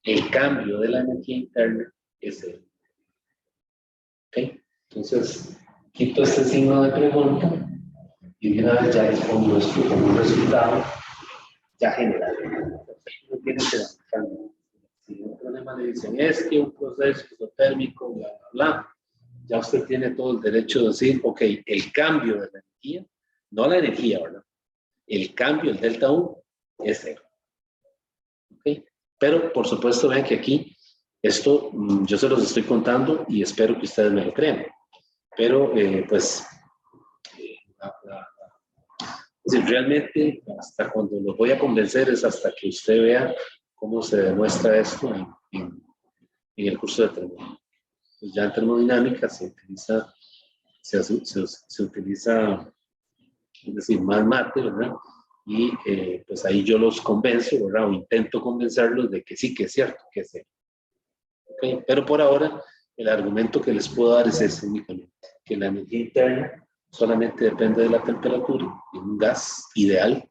el cambio de la energía interna es 0. ¿Ok? Entonces, quito este signo de pregunta y de una vez ya les pongo esto como un resultado ya general. No tiene que dar. Si un problema le dicen es que un proceso isotérmico, bla, bla, bla, ya usted tiene todo el derecho de decir, ok, el cambio de la energía, no la energía, ¿verdad? El cambio, el delta U, es 0. ¿Ok? Pero, por supuesto, vean que aquí, esto yo se los estoy contando y espero que ustedes me lo crean. Pero, pues, es decir, realmente, hasta cuando los voy a convencer es hasta que usted vea cómo se demuestra esto en el curso de termodinámica. Pues ya en termodinámica se utiliza, es decir, más mate, ¿verdad? Y pues ahí yo los convenzo, ¿verdad? O intento convencerlos de que sí, que es cierto, que es cierto. ¿Okay? Pero por ahora, el argumento que les puedo dar es ese únicamente, que la energía interna solamente depende de la temperatura, de un gas ideal,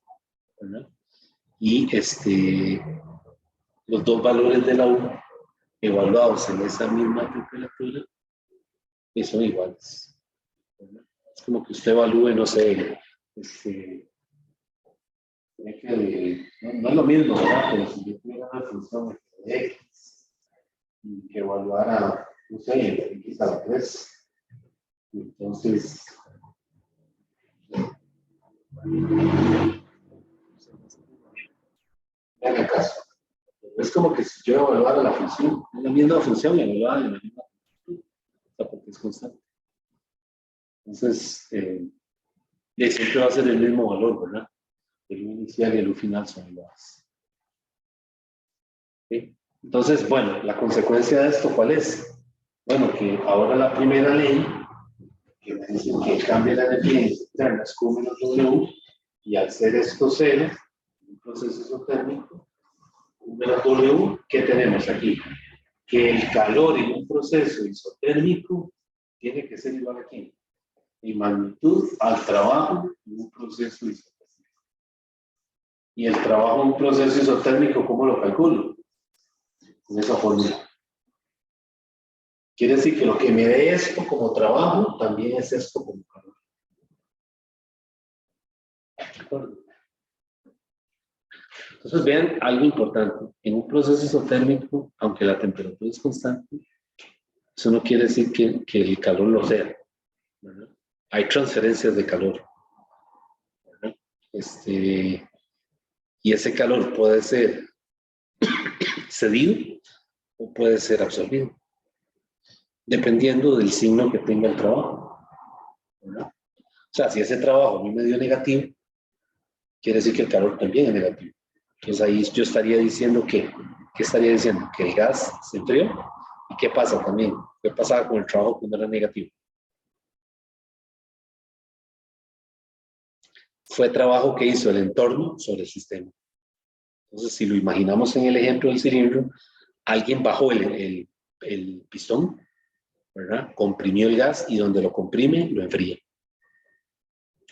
¿verdad? Y los dos valores de la U evaluados en esa misma temperatura son iguales, ¿verdad? Es como que usted evalúe, no sé, no es lo mismo, ¿verdad? Pero si yo tuviera una función de X y que evaluara, no sé, X a la 3, entonces en caso, es como que si yo evaluara la función, la misma función evaluada en la misma temperatura, o sea, porque es constante. Entonces, siempre va a ser el mismo valor, ¿verdad? El U inicial y el U final son iguales. ¿Sí? Entonces, bueno, la consecuencia de esto, ¿cuál es? Bueno, que ahora la primera ley, que me dice que cambia la energía interna es Q menos W, y al ser esto 0, un proceso isotérmico, Q menos W, ¿qué tenemos aquí? Que el calor en un proceso isotérmico tiene que ser igual a ¿quién? En magnitud al trabajo en un proceso isotérmico. Y el trabajo en un proceso isotérmico, ¿cómo lo calculo? Con esa fórmula. Quiere decir que lo que me dé esto como trabajo, también es esto como calor. ¿De acuerdo? Entonces vean algo importante. En un proceso isotérmico, aunque la temperatura es constante, eso no quiere decir que el calor lo sea, ¿verdad? Hay transferencias de calor, ¿verdad? Y ese calor puede ser cedido o puede ser absorbido, dependiendo del signo que tenga el trabajo, ¿verdad? O sea, si ese trabajo a mí me dio negativo, quiere decir que el calor también es negativo. Entonces ahí yo estaría diciendo que, ¿qué estaría diciendo? Que el gas se enfrió. ¿Y qué pasa también? ¿Qué pasaba con el trabajo cuando era negativo? Fue trabajo que hizo el entorno sobre el sistema. Entonces, si lo imaginamos en el ejemplo del cilindro, alguien bajó el pistón, ¿verdad? Comprimió el gas y donde lo comprime, lo enfría.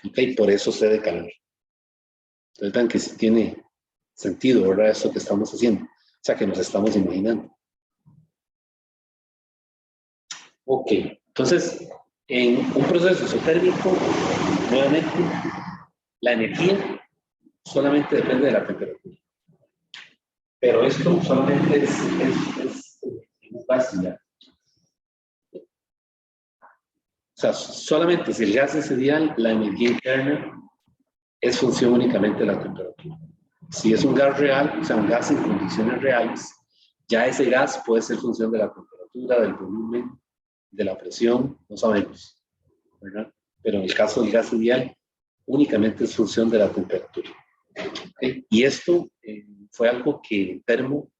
¿Ok? Por eso cede calor. Entonces, vean que sí tiene sentido, ¿verdad? Eso que estamos haciendo. sea, que nos estamos imaginando. Ok, entonces, en un proceso isotérmico, nuevamente, la energía solamente depende de la temperatura. Pero esto solamente es muy fácil, ¿ya? O sea, solamente si el gas es ideal, la energía interna es función únicamente de la temperatura. Si es un gas real, o sea, un gas en condiciones reales, ya ese gas puede ser función de la temperatura, del volumen, de la presión, no sabemos, ¿verdad? Pero en el caso del gas ideal, únicamente es función de la temperatura. ¿Okay? Y esto fue algo que en Termo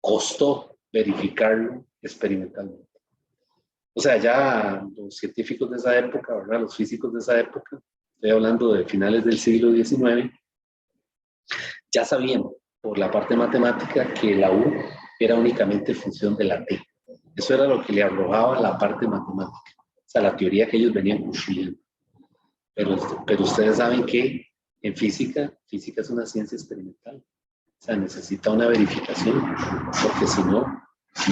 costó verificarlo experimentalmente. O sea, ya los científicos de esa época, ¿verdad? Los físicos de esa época, estoy hablando de finales del siglo XIX, ya sabían por la parte matemática que la U era únicamente función de la T. Eso era lo que le arrojaba la parte matemática, o sea, la teoría que ellos venían construyendo. Pero ustedes saben que en física es una ciencia experimental. O sea, necesita una verificación, porque si no, es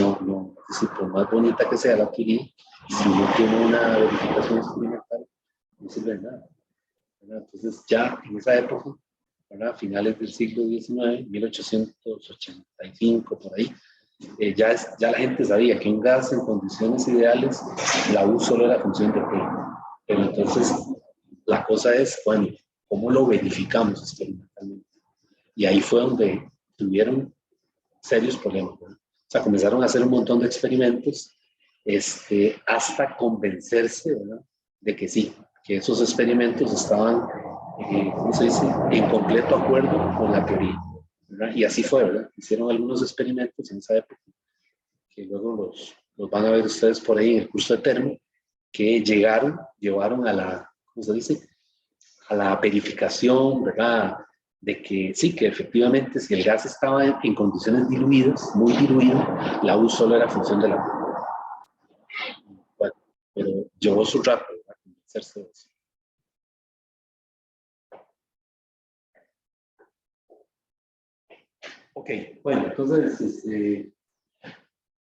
decir, por más bonita que sea la teoría, si no tiene una verificación experimental, no sirve de nada, ¿verdad? Entonces, ya en esa época, ¿verdad? Finales del siglo XIX, 1885, por ahí, ya la gente sabía que un gas en condiciones ideales, la U solo era función de T. Pero entonces, la cosa es, bueno, ¿cómo lo verificamos experimentalmente? Y ahí fue donde tuvieron serios problemas, ¿no? O sea, comenzaron a hacer un montón de experimentos hasta convencerse, ¿verdad?, de que sí, que esos experimentos estaban, ¿cómo se dice?, en completo acuerdo con la teoría, ¿verdad? Y así fue, ¿verdad? Hicieron algunos experimentos en esa época, que luego los van a ver ustedes por ahí en el curso de Termo, que llevaron a la, ¿cómo se dice?, a la verificación, ¿verdad?, de que sí, que efectivamente si el gas estaba en condiciones diluidas, muy diluido, la U solo era función de la U. Bueno, pero llevó su rato a convencerse de eso. Ok, bueno, entonces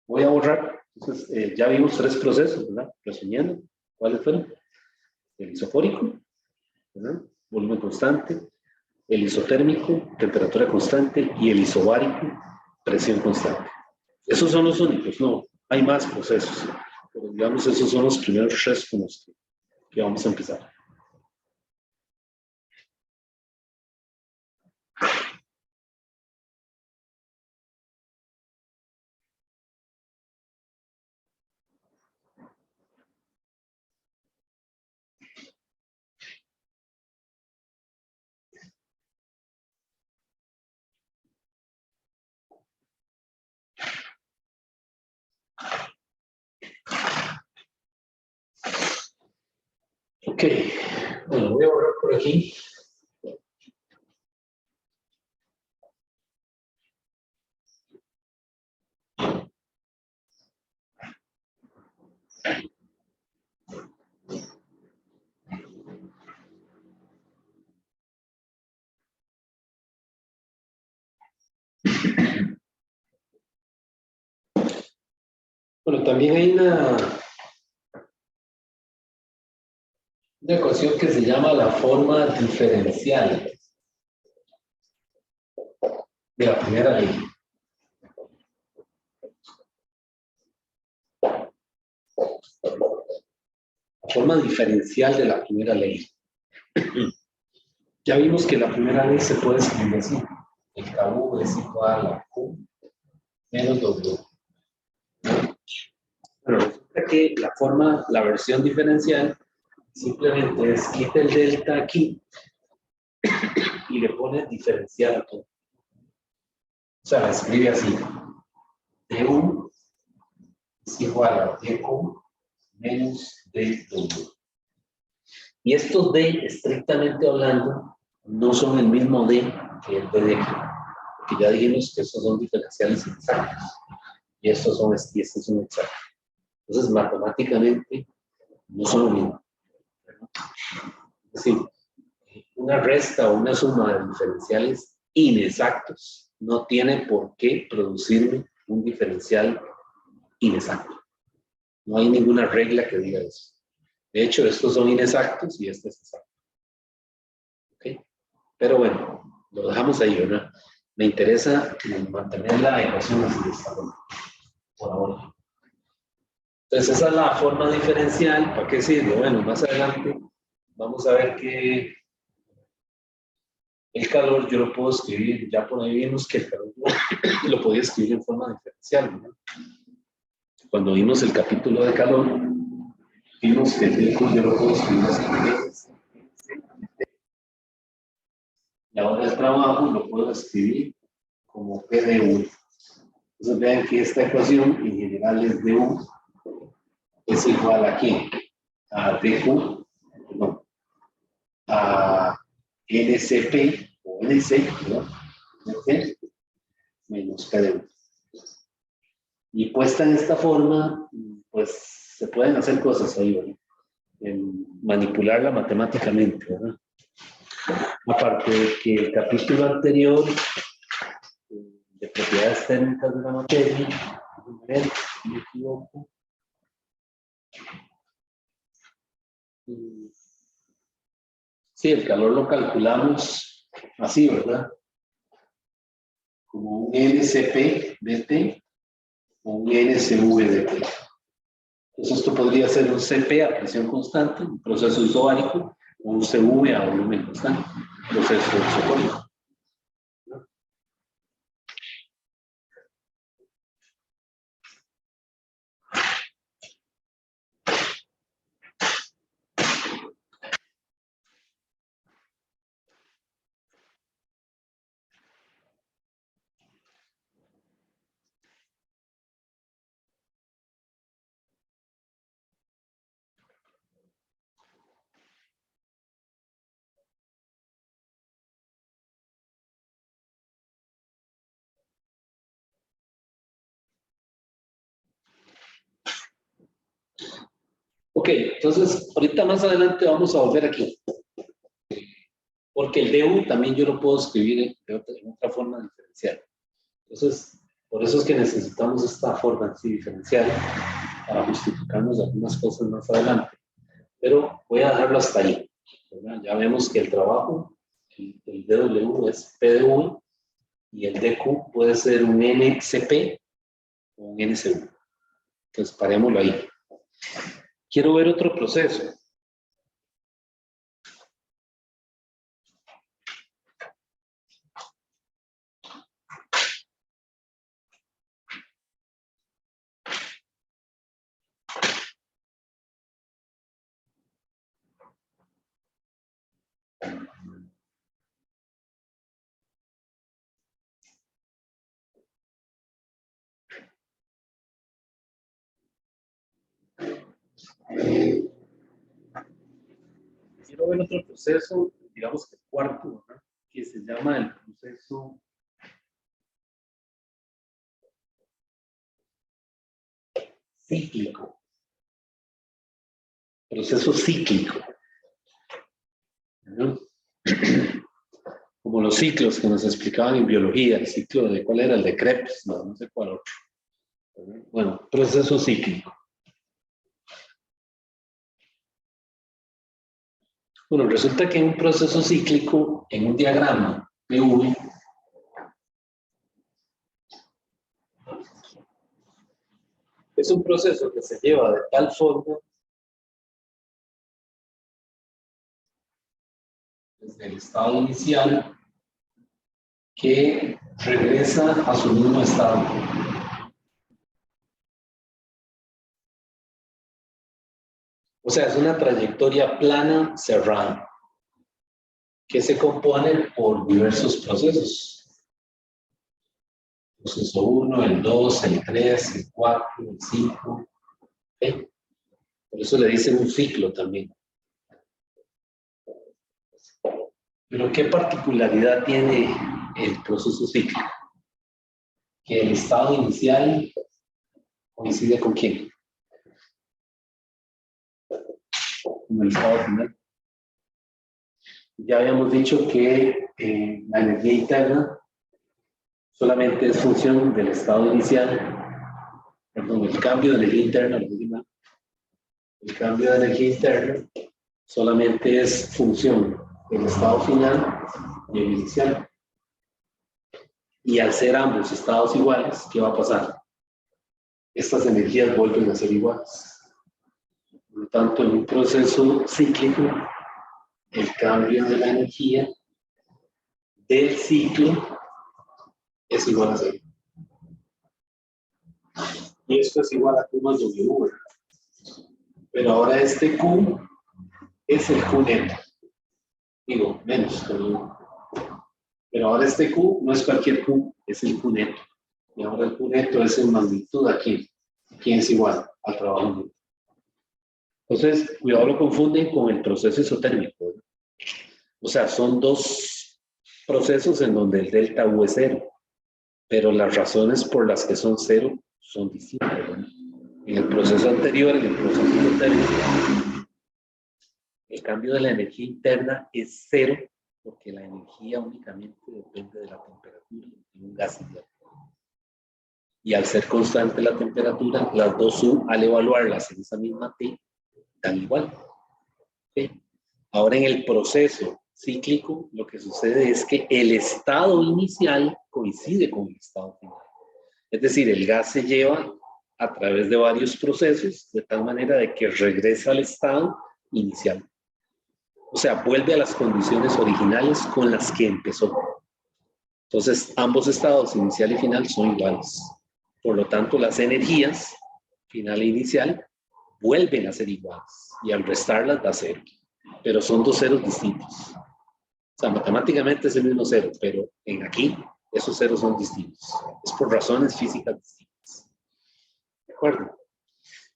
voy a borrar. Entonces, ya vimos 3 procesos, ¿verdad? Resumiendo, ¿cuáles fueron? El isofórico, ¿verdad?, volumen constante; el isotérmico, temperatura constante; y el isobárico, presión constante. Esos son los únicos, no, hay más procesos, pero digamos esos son los primeros 3 con los que vamos a empezar. Ok, bueno, voy a borrar por aquí. Bueno, también hay una ecuación que se llama la forma diferencial de la primera ley. La forma diferencial de la primera ley. Ya vimos que la primera ley se puede escribir así. El KU es igual a Q menos W. Pero resulta que la versión diferencial simplemente es quita el delta aquí y le pone diferencial a todo. O sea, la escribe así. Du es igual a dQ menos dW. Y estos D, estrictamente hablando, no son el mismo D que el D de aquí. Porque ya dijimos que estos son diferenciales exactos. Y estos son exactos. Entonces, matemáticamente, no son lo mismo. Es decir, una resta o una suma de diferenciales inexactos no tiene por qué producirme un diferencial inexacto. No hay ninguna regla que diga eso. De hecho, estos son inexactos y este es exacto. ¿Ok? Pero bueno, lo dejamos ahí, ¿verdad? Me interesa mantener la ecuación así de esta forma, por ahora. Entonces, esa es la forma diferencial. ¿Para qué sirve? Bueno, más adelante vamos a ver que el calor yo lo puedo escribir, ya por ahí vimos que el calor lo podía escribir en forma diferencial, ¿no? Cuando vimos el capítulo de calor, vimos que el tiempo yo lo puedo escribir así. Y ahora el trabajo lo puedo escribir como P de U. Entonces vean que esta ecuación en general es de U, es igual a ¿quién? A DQ, no, a NCP o NC, ¿no? NC menos P de U. Y puesta en esta forma, pues se pueden hacer cosas ahí, ¿verdad? Manipularla matemáticamente, ¿verdad? Aparte de que el capítulo anterior de propiedades térmicas de la materia, a ver si me equivoco. Sí, el calor lo calculamos así, ¿verdad? Como un NCP dt o un NCV dt. Entonces esto podría ser un CP a presión constante, un proceso isobárico, o un CV a volumen constante, proceso isocónico. Ok, entonces ahorita más adelante vamos a volver aquí. Porque el DU también yo lo puedo escribir en otra forma diferencial. Entonces, por eso es que necesitamos esta forma así diferencial para justificarnos algunas cosas más adelante. Pero voy a dejarlo hasta ahí, ¿verdad? Ya vemos que el trabajo, el DW es PDV y el DQ puede ser un NCP o un NCV. Entonces, parémoslo ahí. Quiero ver otro proceso. Quiero ver otro proceso, digamos que el cuarto, ¿verdad? Que se llama el proceso cíclico. Proceso cíclico. ¿No? Como los ciclos que nos explicaban en biología, el ciclo de cuál era el de Krebs, no sé cuál otro. Bueno, proceso cíclico. Bueno, resulta que en un proceso cíclico, en un diagrama PV, es un proceso que se lleva de tal forma desde el estado inicial que regresa a su mismo estado. O sea, es una trayectoria plana cerrada que se compone por diversos procesos. Proceso 1, el 2, el 3, el 4, el 5. ¿Okay? Por eso le dicen un ciclo también. Pero ¿qué particularidad tiene el proceso cíclico? Que el estado inicial coincide con quién? Con el estado final. Ya habíamos dicho que la energía interna solamente es función del estado inicial, perdón, el cambio de energía interna, el cambio de energía interna solamente es función del estado final y el inicial. Y al ser ambos estados iguales, ¿qué va a pasar? Estas energías vuelven a ser iguales. Por lo tanto, en un proceso cíclico, el cambio de la energía del ciclo es igual a cero. Y esto es igual a Q más W, ¿verdad? Pero ahora este Q es el Q neto. Digo, menos. Pero ahora este Q no es cualquier Q, es el Q neto. Y ahora el Q neto es en magnitud aquí. Aquí es igual al trabajo neto. Entonces, cuidado, lo confunden con el proceso isotérmico, ¿verdad? O sea, son dos procesos en donde el delta U es cero. Pero las razones por las que son cero son distintas, ¿verdad? En el proceso anterior, en el proceso isotérmico, el cambio de la energía interna es cero porque la energía únicamente depende de la temperatura de un gas ideal. Y al ser constante la temperatura, las dos U, al evaluarlas en esa misma T, dan igual. ¿Okay? Ahora en el proceso cíclico, lo que sucede es que el estado inicial coincide con el estado final. Es decir, el gas se lleva a través de varios procesos, de tal manera de que regresa al estado inicial. O sea, vuelve a las condiciones originales con las que empezó. Entonces, ambos estados, inicial y final, son iguales. Por lo tanto, las energías, final e inicial, vuelven a ser iguales. Y al restarlas da cero. Pero son dos ceros distintos. O sea, matemáticamente es el mismo cero, pero en aquí, esos ceros son distintos. Es por razones físicas distintas. ¿De acuerdo?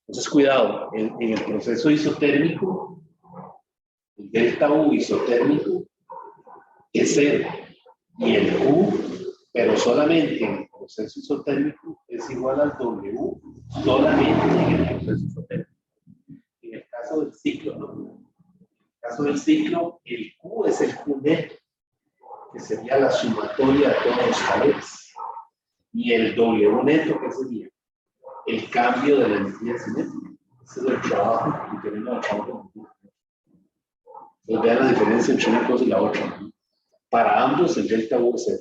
Entonces, cuidado, en el proceso isotérmico, el delta U isotérmico es cero. Y el Q, pero solamente en el proceso isotérmico, es igual al W, solamente en el proceso isotérmico. En el caso del ciclo, no. En el caso del ciclo, el Q es el Q neto, que sería la sumatoria de todos los valores. Y el W neto, ¿qué sería? El cambio de la energía cinética. Ese es el trabajo que tenemos al cabo. Entonces vean la diferencia entre una cosa y la otra. Para ambos el delta U es cero.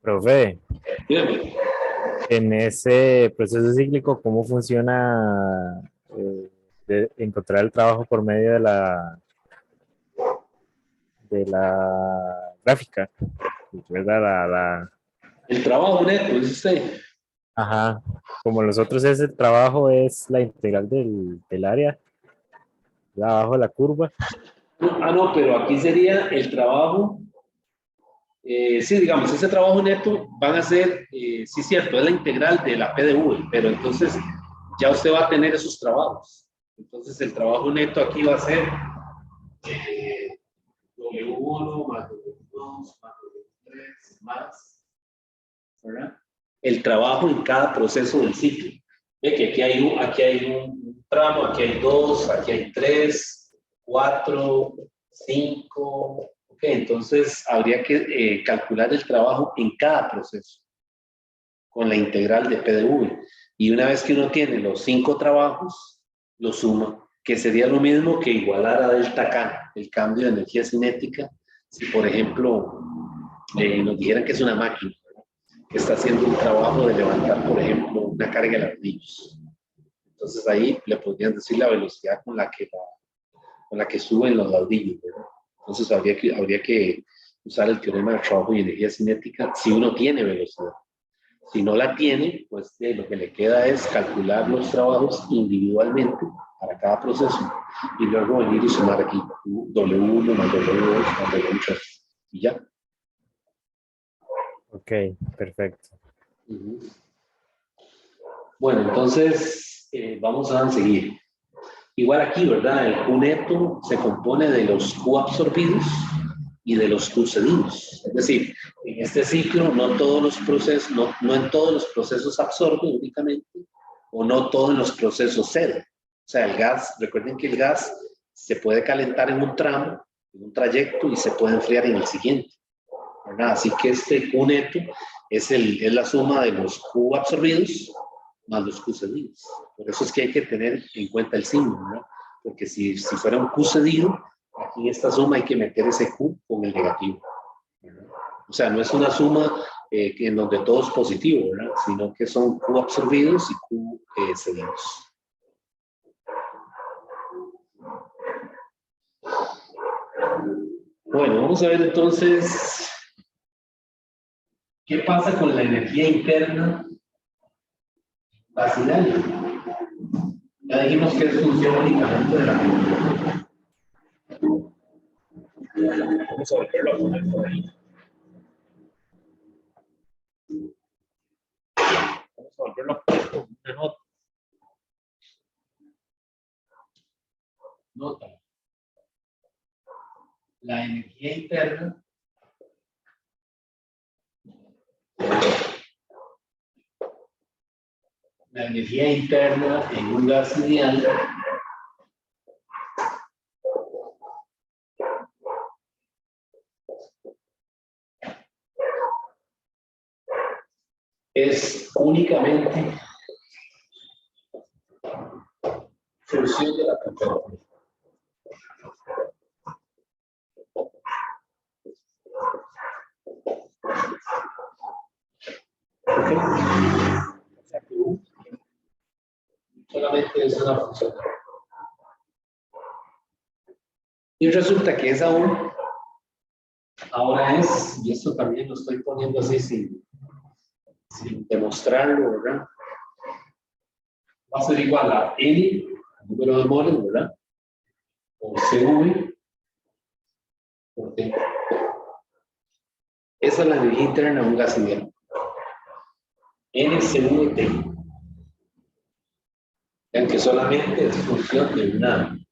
Profe, Dígame. en ese proceso cíclico, ¿cómo funciona de encontrar el trabajo por medio de la gráfica? ¿Verdad? El trabajo neto, dice usted. Ajá. Como los otros, ese trabajo es la integral del área, de abajo de la curva. Ah, no, pero aquí sería el trabajo. Sí, digamos, ese trabajo neto van a ser, sí, cierto, es la integral de la PDV, pero entonces ya usted va a tener esos trabajos. Entonces el trabajo neto aquí va a ser W1 más W2 más W3 más, ¿verdad? El trabajo en cada proceso del ciclo. Ve que aquí hay un tramo, aquí hay dos, aquí hay tres, cuatro, cinco. Ok, entonces habría que calcular el trabajo en cada proceso con la integral de PdV. Y una vez que uno tiene los 5 trabajos, lo suma, que sería lo mismo que igualar a delta K, el cambio de energía cinética. Si, por ejemplo, nos dijeran que es una máquina, ¿verdad?, que está haciendo un trabajo de levantar, por ejemplo, una carga de ladrillos. Entonces ahí le podrían decir la velocidad con la que suben los ladrillos, ¿verdad? Entonces habría que usar el teorema de trabajo y energía cinética si uno tiene velocidad. Si no la tiene, pues lo que le queda es calcular los trabajos individualmente para cada proceso y luego venir y sumar aquí W1 más W2 más W3 y ya. Ok, perfecto. Bueno, entonces vamos a seguir. Igual aquí, ¿verdad? El Q neto se compone de los Q absorbidos y de los Q cedidos. Es decir, en este ciclo no todos los procesos, no en todos los procesos absorbe únicamente, o no todos los procesos ceden. O sea, el gas, recuerden que el gas se puede calentar en un tramo, en un trayecto, y se puede enfriar en el siguiente, ¿verdad? Así que este Q neto es la suma de los Q absorbidos más los Q cedidos. Por eso es que hay que tener en cuenta el signo, ¿verdad? Porque si fuera un Q cedido, aquí en esta suma hay que meter ese Q con el negativo, ¿verdad? O sea, no es una suma en donde todo es positivo, ¿verdad? Sino que son Q absorbidos y Q cedidos. Bueno, vamos a ver entonces qué pasa con la energía interna vacilaria. Ya dijimos que es función únicamente de la temperatura. Vamos a volverlo a poner por ahí. Vamos a volverlo a poner con una nota. Nota. La energía interna en un gas ideal es únicamente función de la temperatura. O sea que U solamente es una función. Y resulta que esa U ahora es, y esto también lo estoy poniendo así sin demostrarlo, ¿verdad? Va a ser igual a N, el número de moles, ¿verdad? O CV por T. Esa es la energía interna de un gas ideal. NCVT. Vean que solamente es función de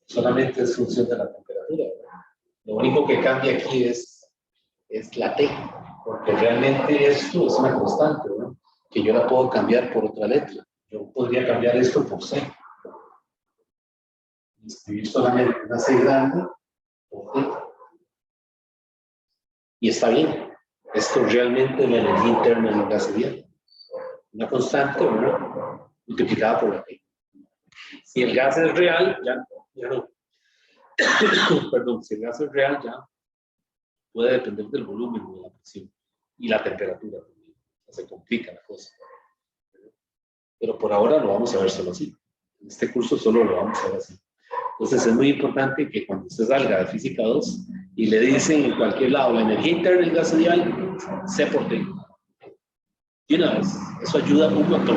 solamente es función de la temperatura, ¿verdad? Lo único que cambia aquí es la T, porque realmente esto es una constante, ¿no? Que yo la puedo cambiar por otra letra. Yo podría cambiar esto por C. Escribir solamente una C grande por T. Y está bien. Esto realmente es la energía interna de un gas ideal. Una constante, ¿verdad? Multiplicada por la T. Si el gas es real, ya no. Perdón, si el gas es real, ya puede depender del volumen de la presión y la temperatura también. Se complica la cosa. Pero por ahora lo vamos a ver solo así. En este curso solo lo vamos a ver así. Entonces es muy importante que cuando usted salga de Física 2 y le dicen en cualquier lado la energía interna del gas ideal, sé por qué. Y una vez, eso ayuda un montón.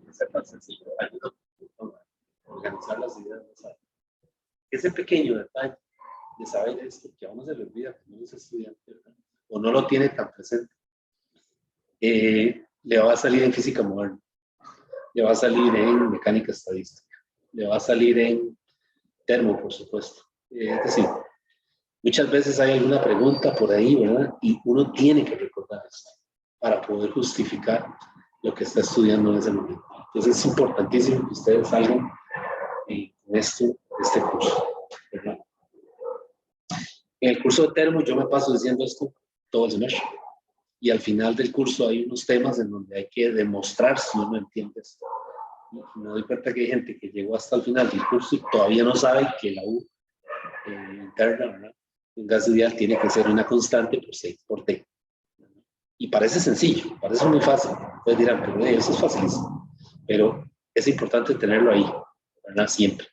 Es tan sencillo, ayuda un montón a organizar las ideas. Ese pequeño detalle de saber esto, que a uno se le olvida que no es estudiante, ¿verdad? O no lo tiene tan presente, le va a salir en física moderna, le va a salir en mecánica estadística, le va a salir en termo, por supuesto. Es decir, muchas veces hay alguna pregunta por ahí, ¿verdad? Y uno tiene que recordar esto para poder justificar lo que está estudiando en ese momento. Entonces es importantísimo que ustedes salgan con este curso, ¿verdad? En el curso de termo yo me paso diciendo esto todo el semestre. Y al final del curso hay unos temas en donde hay que demostrar si uno entiende esto. Me doy cuenta que hay gente que llegó hasta el final del curso y todavía no sabe que la U interna, ¿verdad? Un gas ideal tiene que ser una constante por C, por T. Y parece sencillo, parece muy fácil. Ustedes dirán, pero eso es facilísimo. Pero es importante tenerlo ahí, ¿verdad? Siempre.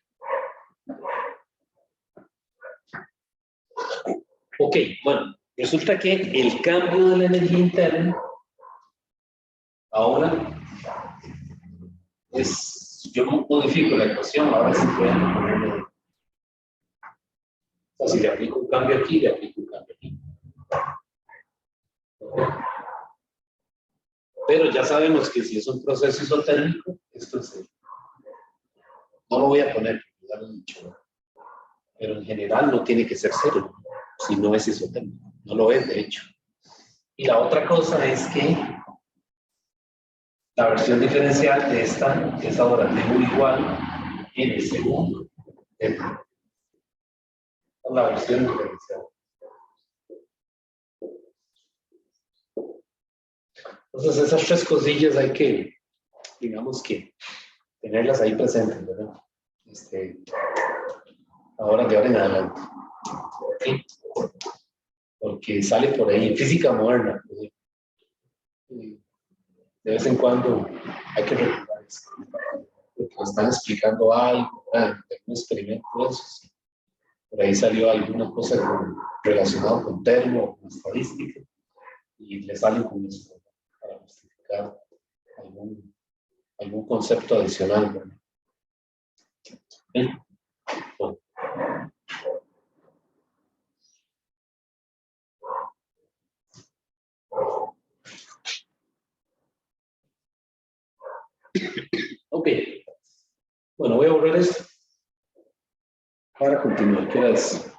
Ok, bueno, resulta que el cambio de la energía interna Ahora yo modifico la ecuación, ahora sí puedo ponerle, o sea, si le aplico un cambio aquí, le aplico un cambio aquí. Pero ya sabemos que si es un proceso isotérmico, esto es, no lo voy a poner, ya lo he dicho, ¿no? Pero en general no tiene que ser cero, si no es isotérmico, no lo es de hecho. Y la otra cosa es que la versión diferencial de esta es ahora u igual n segundo delta. La versión diferencial. Entonces esas tres cosillas hay que, digamos que, tenerlas ahí presentes, ¿verdad? Ahora de ahora en adelante. ¿Ok? Porque sale por ahí en física moderna. De vez en cuando hay que recordar eso. Porque están explicando algo, ¿verdad? Un experimento de eso. Sí. Por ahí salió alguna cosa relacionada con termo, con estadística, y le salen con eso, ¿verdad? Para justificar algún concepto adicional, ¿verdad? ¿Sí? Bueno. Ok. Bueno, voy a borrar esto para continuar. ¿Qué es?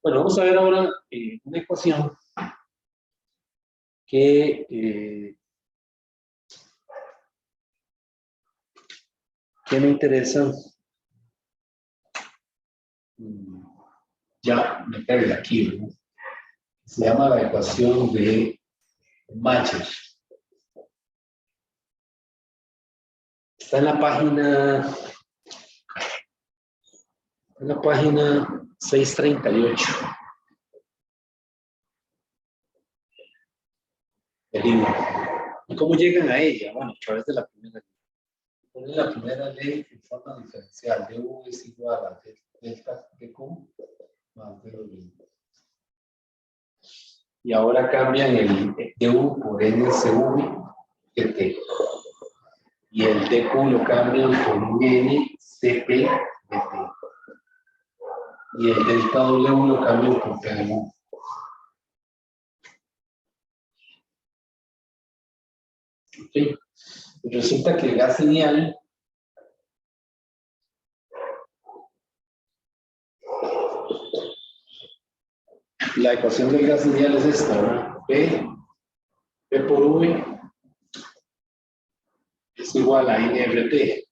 Bueno, vamos a ver ahora una ecuación que me interesa. Ya meterla aquí, ¿no? Se llama la ecuación de Mayer. Está en la página 638 del libro. ¿Y cómo llegan a ella? Bueno, a través de la primera ley. Ponen la primera ley en forma diferencial. Du es igual a delta de Q más d. Y ahora cambian el du por ncv de t. Y el dq lo cambian por un ncp de t. Y el delta W lo cambio por P de U. ¿Okay? Resulta que el gas lineal la ecuación del gas lineal es esta, ¿verdad? P por V es igual a NRT.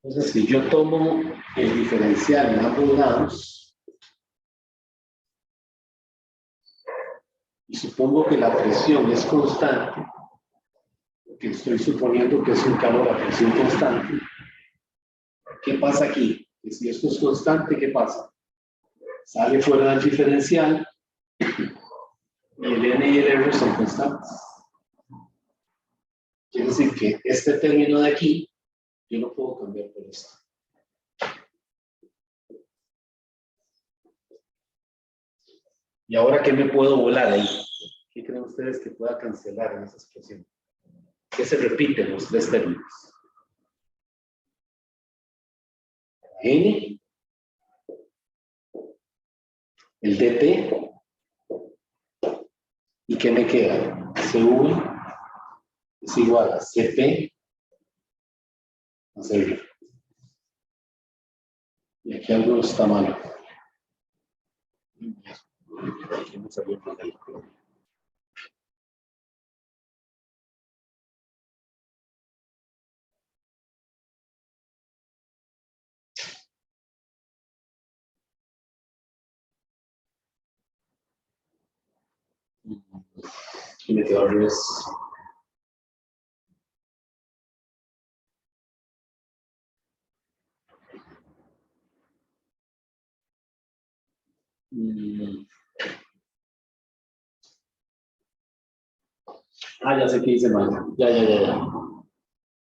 Entonces, si yo tomo el diferencial en ambos lados y supongo que la presión es constante, que estoy suponiendo que es un calor a presión constante, ¿qué pasa aquí? Que si esto es constante, ¿qué pasa? Sale fuera del diferencial y el N y el R son constantes. Quiere decir que este término de aquí, yo no puedo cambiar por esto. ¿Y ahora qué me puedo volar ahí? ¿Qué creen ustedes que pueda cancelar en esa expresión? ¿Qué se repite en los tres términos? N, el dt, ¿y qué me queda? CV es igual a CP más R. Y aquí algo está mal. Aquí me salió por ahí. Y me quedó al revés. Ah, ya sé qué hice mal. Ya.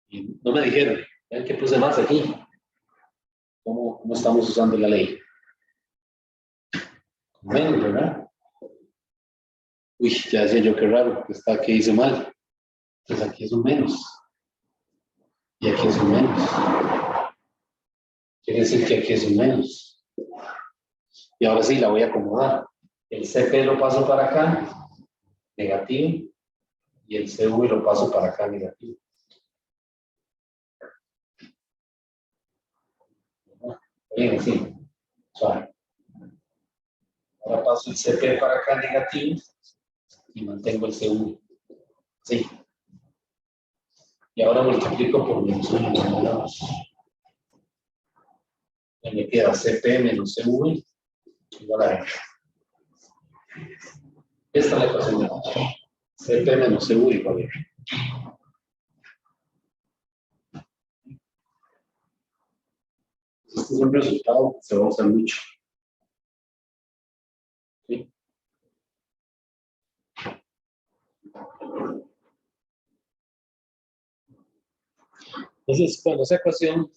Y no me dijeron. Vean que puse más aquí. ¿Cómo estamos usando la ley? Menos, ¿verdad? Uy, ya decía yo qué raro, que está que hice mal. Entonces aquí es un menos. Y aquí es un menos. Quiere decir que aquí es un menos. Y ahora sí la voy a acomodar. El CP lo paso para acá, negativo. Y el CV lo paso para acá, negativo. Bien, así. Suave. Ahora paso el CP para acá, negativo. Y mantengo el CV. Sí. Y ahora multiplico por menos 1. Me queda CP menos CV igual a F. Esta es la ecuación de Nash. CP menos CV igual a F. Este es un resultado que se va a usar mucho. ¿Sí? Entonces, bueno, esa ecuación,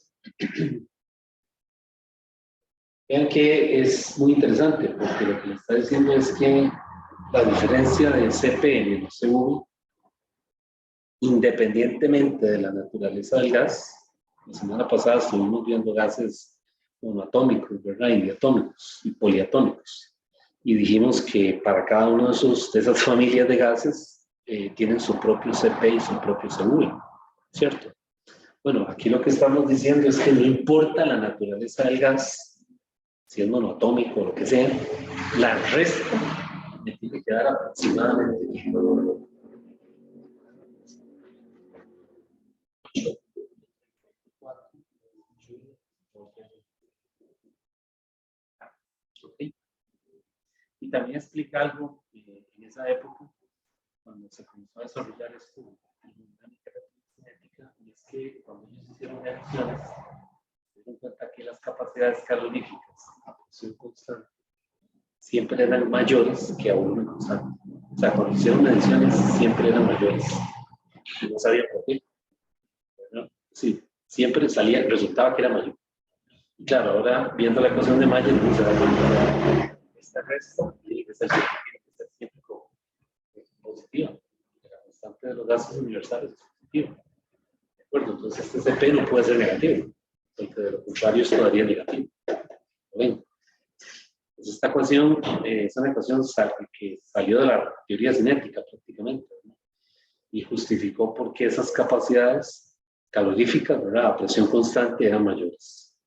vean que es muy interesante, porque lo que le está diciendo es que la diferencia de CP menos CV, independientemente de la naturaleza del gas, la semana pasada estuvimos viendo gases monoatómicos, ¿verdad? Y diatómicos y poliatómicos. Y dijimos que para cada uno de esas familias de gases tienen su propio CP y su propio CV, ¿cierto? Bueno, aquí lo que estamos diciendo es que no importa la naturaleza del gas, si es monoatómico o lo que sea, la resta me tiene que dar aproximadamente ¿okay? Y también explica algo en esa época, cuando se comenzó a desarrollar esto en dinámica cinética, y es que cuando ellos hicieron reacciones, se dieron cuenta que las capacidades caloríficas a presión constante siempre eran mayores que a volumen constante. O sea, cuando hicieron mediciones siempre eran mayores. Y no sabía por qué. ¿No? Sí, siempre salía, resultaba que era mayor. Y claro, ahora viendo la ecuación de Mayer, pues se da cuenta que esta resta tiene que ser siempre como positiva. La constante de los gases universales es positiva. ¿De acuerdo? Entonces este CP no puede ser negativo, porque de lo contrario es todavía negativo. ¿Ven? Pues esta ecuación es una ecuación que salió de la teoría cinética prácticamente, ¿no? Y justificó por qué esas capacidades caloríficas, ¿verdad?, a presión constante eran mayores.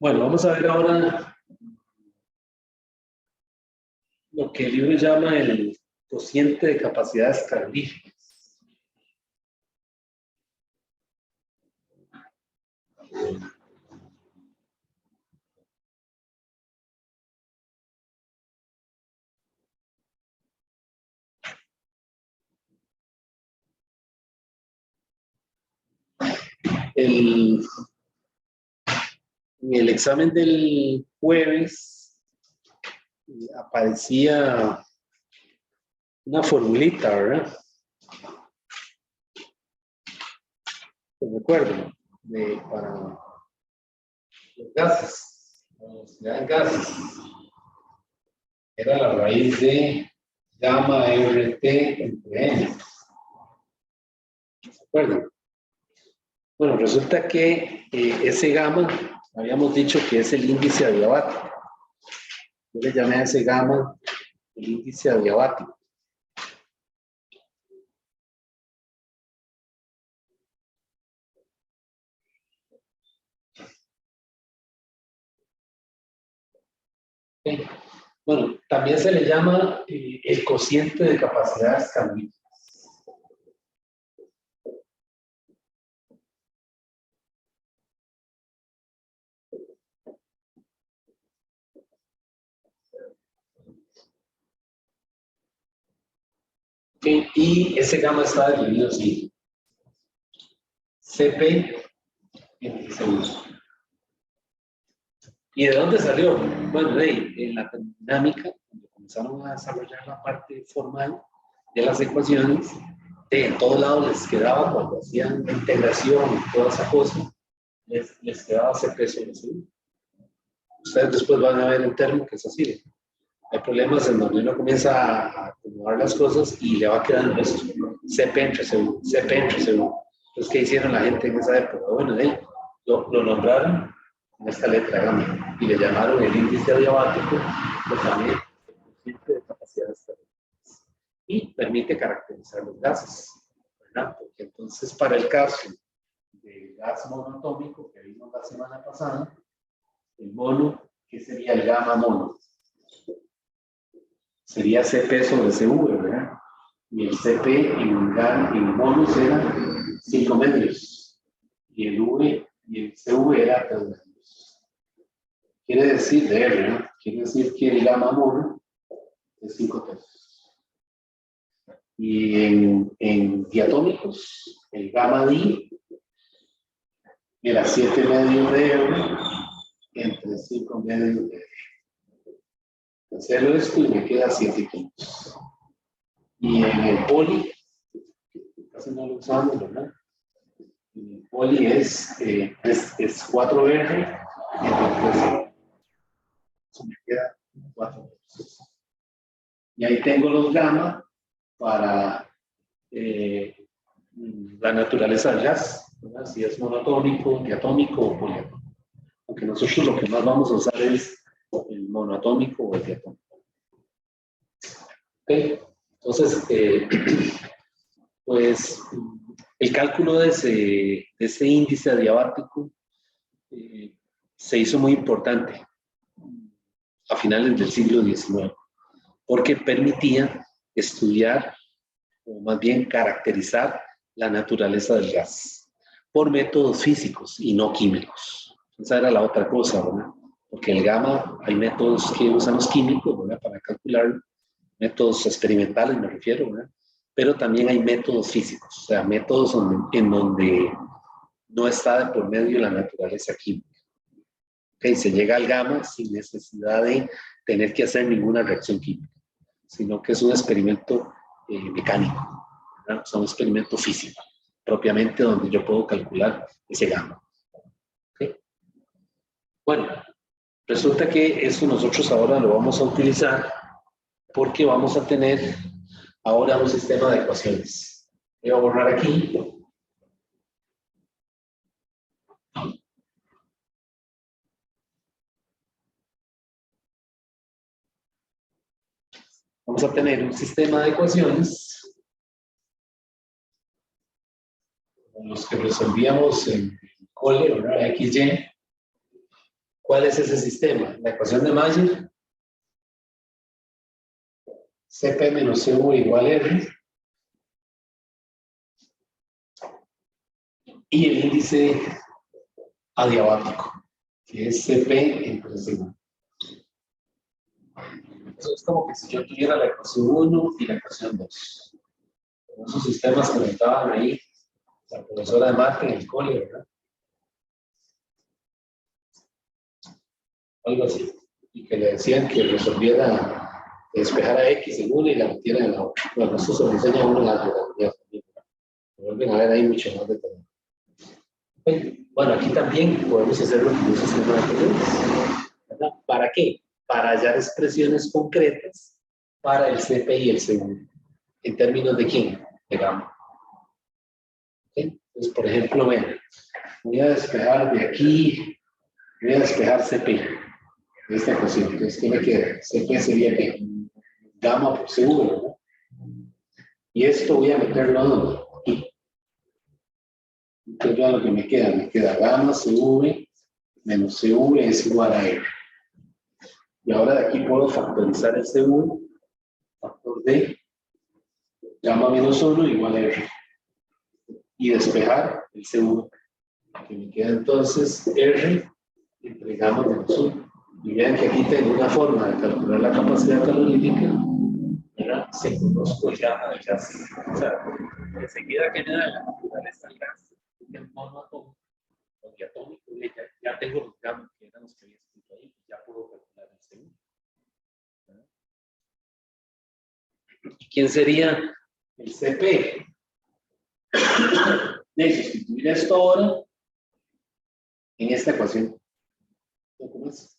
Bueno, vamos a ver ahora lo que el libro llama el cociente de capacidades caloríficas. En el examen del jueves aparecía una formulita, ¿verdad? ¿Se recuerdan? Para los gases, la velocidad de gases. Era la raíz de gamma RT entre N. ¿Se acuerdan? Bueno, resulta que ese gamma, habíamos dicho que es el índice adiabático. Yo le llamé a ese gamma el índice adiabático. Okay. Bueno, también se le llama el cociente de capacidades caloríficas. Okay. Y ese gamma está definido así. CP entre CV. ¿Y de dónde salió? Bueno, en la termodinámica, cuando comenzaron a desarrollar la parte formal de las ecuaciones, en todos lados les quedaba, cuando hacían la integración y toda esa cosa, les quedaba CP sobre C1. Ustedes después van a ver el termo que es así. Hay problemas en donde uno comienza a acomodar las cosas y le va quedando esto, CP entre C1, CP entre C1. Entonces, ¿qué hicieron la gente en esa época? Bueno, lo nombraron en esta letra gamma y le llamaron el índice adiabático, que también consiste de capacidades termodinásticas y permite caracterizar los gases, ¿verdad? Porque entonces, para el caso del gas monoatómico que vimos la semana pasada, el mono, ¿qué sería el gamma mono? Sería CP sobre CV, ¿verdad? Y el CP en monos era 5 medios. Y el V y el CV era 3 medios. Quiere decir de R, ¿no? Quiere decir que el gamma mono es 5 tercios. Y en diatómicos, el gamma D era 7 medios de R entre 5 medios de R. Cancelo esto y me queda 7 quintos. Y en el poli, casi no lo usamos, ¿verdad? En el poli es 4R y entonces eso me queda 4 tercios. Y ahí tengo los gamma para la naturaleza del gas, ¿verdad? Si es monoatómico, diatómico o poliatómico. Aunque nosotros lo que más vamos a usar es el monoatómico o el diatómico. Okay. Entonces, pues el cálculo de ese índice adiabático se hizo muy importante a finales del siglo XIX, porque permitía estudiar, o más bien caracterizar, la naturaleza del gas por métodos físicos y no químicos. Esa era la otra cosa, ¿verdad? Porque el gamma, hay métodos que usan los químicos, ¿verdad? Para calcularlo, métodos experimentales me refiero, ¿verdad? Pero también hay métodos físicos, o sea, métodos en donde no está de por medio la naturaleza química. Okay, se llega al gamma sin necesidad de tener que hacer ninguna reacción química, sino que es un experimento mecánico, ¿verdad? O sea, un experimento físico, propiamente donde yo puedo calcular ese gamma. Okay. Bueno, resulta que eso nosotros ahora lo vamos a utilizar porque vamos a tener ahora un sistema de ecuaciones. Voy a borrar aquí. Vamos a tener un sistema de ecuaciones con los que resolvíamos en el cole, ¿verdad? XY. ¿Cuál es ese sistema? La ecuación de Mayer. CP menos CV igual R. Y el índice adiabático, que es CP entre CV. Eso es como que si yo tuviera la ecuación 1 y la ecuación 2. Esos sistemas que me estaban ahí, la profesora de mate en el cole, ¿verdad? Algo así. Y que le decían que resolviera, que despejara X en una y la metiera en la otra. Bueno, eso se lo enseña uno en la geografía también, ¿verdad? Se vuelven a ver ahí mucho más detalle. Bueno, aquí también podemos hacerlo con un sistema de ecuaciones, ¿verdad? ¿Para qué? Para hallar expresiones concretas para el CP y el CV. ¿En términos de quién? De gamma. ¿Okay? Entonces, por ejemplo, vean, voy a despejar de aquí, voy a despejar CP de esta ecuación. Entonces, ¿qué me queda? CP sería que gamma por CV, ¿verdad? Y esto voy a meterlo aquí. Entonces, vean lo que me queda gamma CV menos CV es igual a R. Y ahora de aquí puedo factorizar el CV, factor de gamma menos 1 igual a R. Y despejar el CV. Que me queda entonces R entre gamma menos 1. Y vean que aquí tengo una forma de calcular la capacidad calorífica, ¿verdad? Se conozco el gamma del gas. O sea, enseguida que me da la naturaleza del gas, el monoatómico o diatómico, ya tengo los gamma que eran los que había escrito ahí. ¿Quién sería el CP? De sustituir esto ahora en esta ecuación. ¿Cómo es?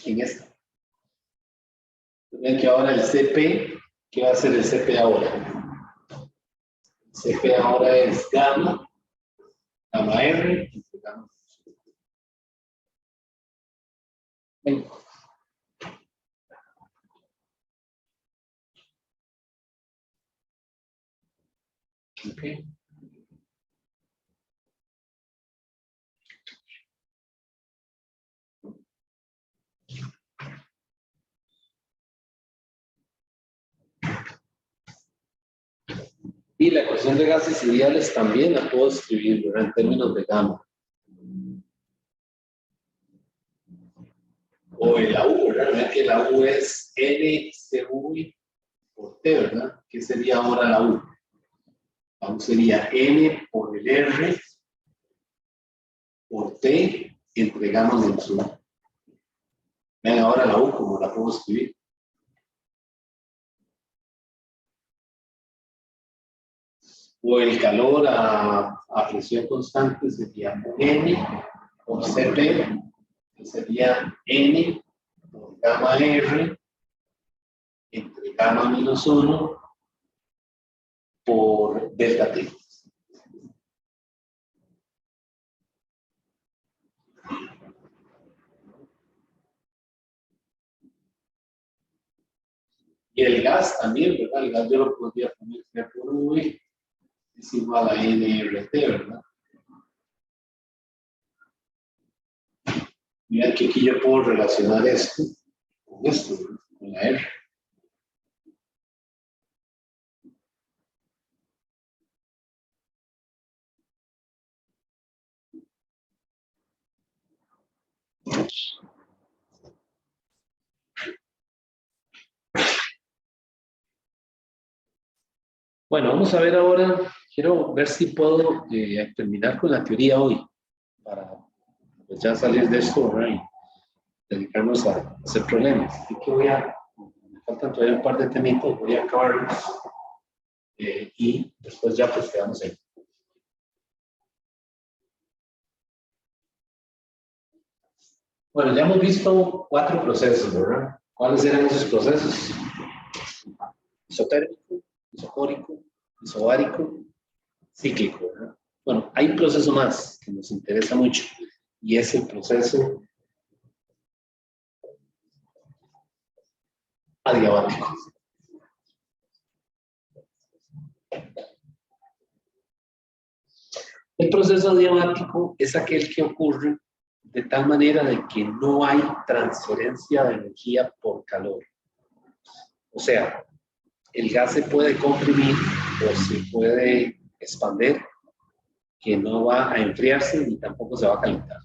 En esta. Vean que ahora el CP, ¿qué va a hacer el CP ahora? El CP ahora es gamma R, gamma. Okay. Y la ecuación de gases ideales también la puedo escribir, ¿verdad? En términos de gamma. O en la U, ¿verdad? Que la U es NCV por T, ¿verdad? ¿Qué sería ahora la U? La U sería N por el R por T entre gamma menos 1. Vean ahora la U como la puedo escribir. O el calor a presión constante sería N por Cp, que sería N por gamma R entre gamma menos 1 por delta T. Y el gas también, ¿verdad? El gas yo lo podría poner G por V es igual a nRT, ¿verdad? Miren que aquí yo puedo relacionar esto, ¿verdad? Con la R. Bueno, vamos a ver ahora, quiero ver si puedo terminar con la teoría hoy, para pues, ya salir de esto, ¿verdad? Y dedicarnos a hacer problemas. Así que me faltan todavía un par de temitos, voy a acabarlos y después ya pues quedamos ahí. Bueno, ya hemos visto 4 procesos, ¿verdad? ¿Cuáles eran esos procesos? Isotérmico, isocórico, isobárico, cíclico, ¿verdad? Bueno, hay un proceso más que nos interesa mucho y es el proceso adiabático. El proceso adiabático es aquel que ocurre de tal manera de que no hay transferencia de energía por calor. O sea, el gas se puede comprimir o se puede expandir, que no va a enfriarse ni tampoco se va a calentar.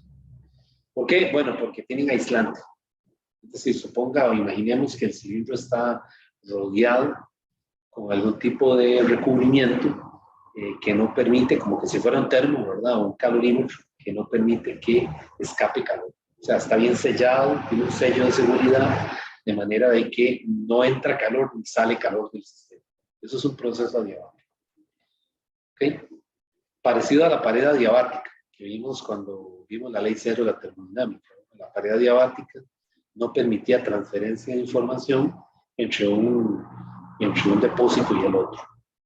¿Por qué? Bueno, porque tienen aislante. Es decir, suponga o imaginemos que el cilindro está rodeado con algún tipo de recubrimiento que no permite, como que si fuera un termo, ¿verdad? O un calorímetro, que no permite que escape calor. O sea, está bien sellado, tiene un sello de seguridad, de manera de que no entra calor ni sale calor del sistema. Eso es un proceso adiabático. ¿Okay? Parecido a la pared adiabática que vimos cuando vimos la ley cero de la termodinámica. La pared adiabática no permitía transferencia de información entre un depósito y el otro,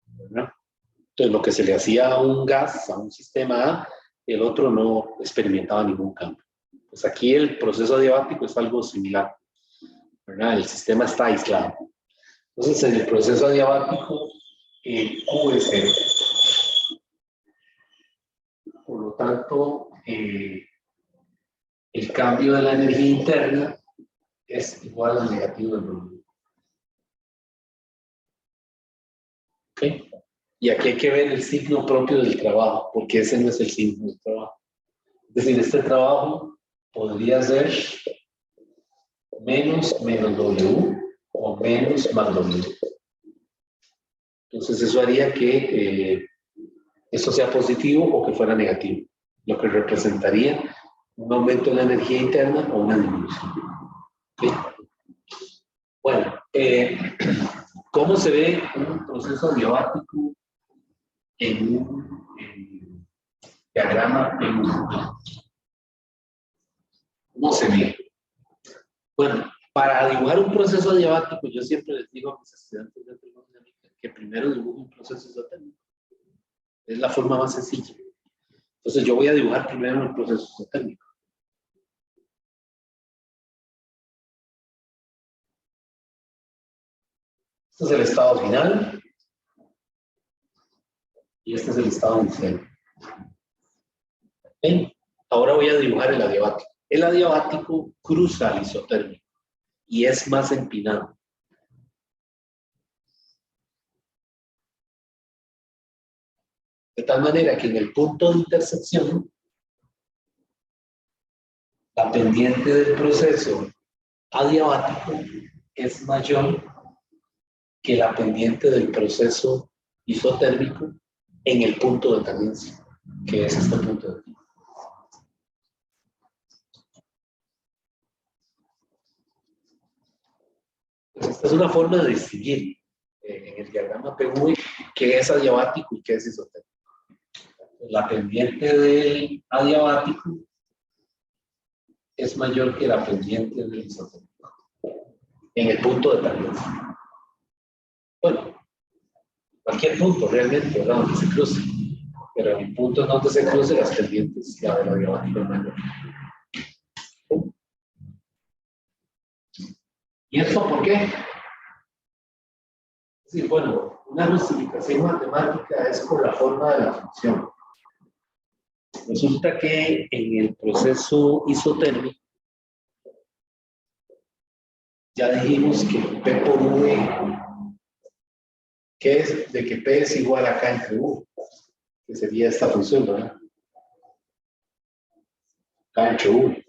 ¿verdad? Entonces, lo que se le hacía a un gas, a un sistema A, el otro no experimentaba ningún cambio. Pues aquí el proceso adiabático es algo similar, ¿verdad? El sistema está aislado. Entonces, en el proceso adiabático, el Q es 0. Por lo tanto, el cambio de la energía interna es igual al negativo del volumen. ¿Okay? Y aquí hay que ver el signo propio del trabajo, porque ese no es el signo del trabajo. Es decir, este trabajo podría ser menos W o menos más W. Entonces eso haría que esto sea positivo o que fuera negativo, lo que representaría un aumento de la energía interna o una disminución. ¿Okay? Bueno, ¿Cómo se ve un proceso adiabático en un diagrama PU? ¿Cómo se ve? Bueno, para dibujar un proceso adiabático, yo siempre les digo a mis estudiantes de termodinámica que primero dibujo un proceso isotérmico. Es la forma más sencilla. Entonces yo voy a dibujar primero el proceso isotérmico. Este es el estado final y este es el estado inicial. ¿Okay? Ahora voy a dibujar el adiabático. El adiabático cruza al isotérmico y es más empinado. De tal manera que en el punto de intersección, la pendiente del proceso adiabático es mayor que la pendiente del proceso isotérmico en el punto de tendencia, que es este punto de aquí. Esta es una forma de distinguir en el diagrama PV qué es adiabático y qué es isotérmico. La pendiente del adiabático es mayor que la pendiente del isotérmico en el punto de tendencia. Bueno, cualquier punto realmente, ¿verdad? Donde se cruce. Pero en el punto en donde se cruce las pendientes, la del adiabático es mayor. ¿Y esto por qué? Es decir, bueno, una justificación matemática es por la forma de la función. Resulta que en el proceso isotérmico ya dijimos que P por V, que es de que P es igual a K entre V, que sería esta función, ¿verdad? K entre V.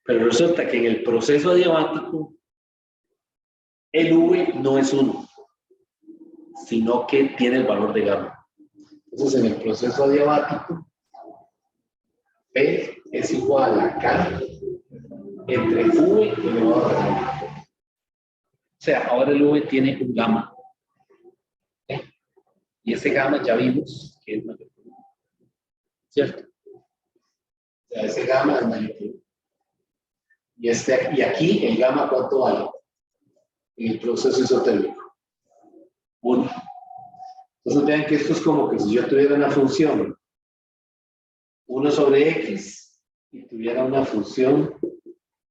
Pero resulta que en el proceso adiabático el V no es 1, sino que tiene el valor de gamma. Entonces en el proceso adiabático P es igual a K entre V elevado a la gamma. O sea, ahora el V tiene un gamma. Y ese gamma ya vimos que es mayor que 1. ¿Cierto? O sea, ese gamma es mayor que 1. Y aquí el gamma, ¿cuánto vale? En el proceso isotérmico. 1. Entonces vean que esto es como que si yo tuviera una función 1 sobre x y tuviera una función,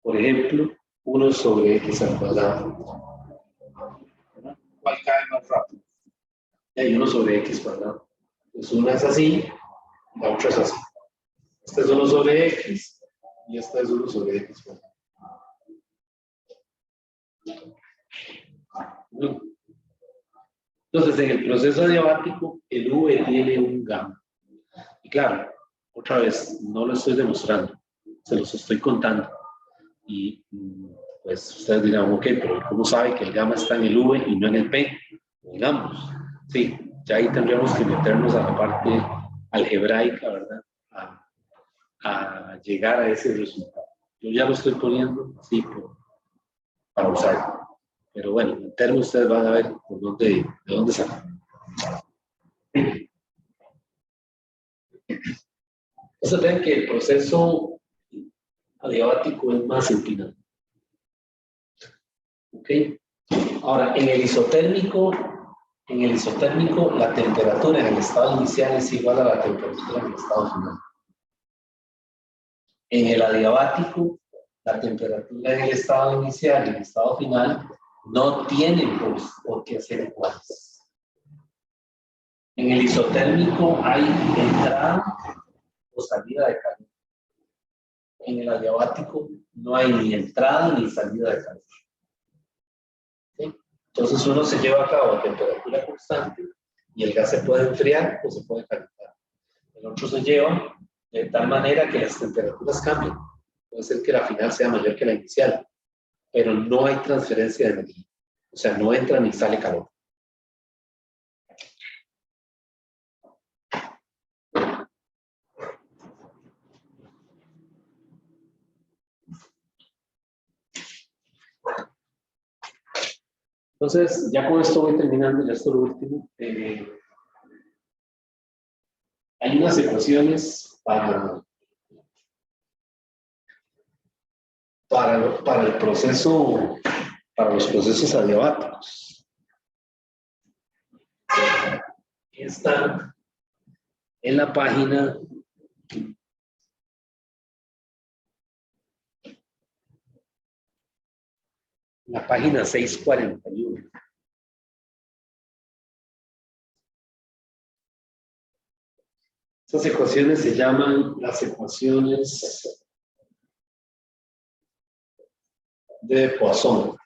por ejemplo, 1 sobre x al cuadrado. ¿Cuál cae más rápido? Y hay 1 sobre x cuadrado. Entonces una es así, la otra es así. Esta es 1 sobre x y esta es 1 sobre x cuadrado. Entonces, en el proceso adiabático, el V tiene un gamma. Y claro, otra vez, no lo estoy demostrando, se los estoy contando. Y pues ustedes dirán, ok, pero ¿cómo sabe que el gamma está en el V y no en el P? En ambos. Sí, ya ahí tendríamos que meternos a la parte algebraica, ¿verdad? A llegar a ese resultado. Yo ya lo estoy poniendo así para usarlo. Pero bueno, en términos ustedes van a ver por dónde, de dónde sacan. Entonces ven que el proceso adiabático es más empinado. ¿Ok? Ahora, en el isotérmico la temperatura en el estado inicial es igual a la temperatura en el estado final. En el adiabático, la temperatura en el estado inicial y en el estado final no tienen por qué ser iguales. En el isotérmico hay entrada o salida de calor. En el adiabático no hay ni entrada ni salida de calor. ¿Sí? Entonces uno se lleva a cabo a temperatura constante y el gas se puede enfriar o se puede calentar. El otro se lleva de tal manera que las temperaturas cambien. Puede ser que la final sea mayor que la inicial, pero no hay transferencia de energía. O sea, no entra ni sale calor. Entonces, ya con esto voy terminando, ya esto es lo último. Hay unas ecuaciones para el proceso, para los procesos adiabáticos. Están en la página la página 641. Estas ecuaciones se llaman las ecuaciones de Poisson.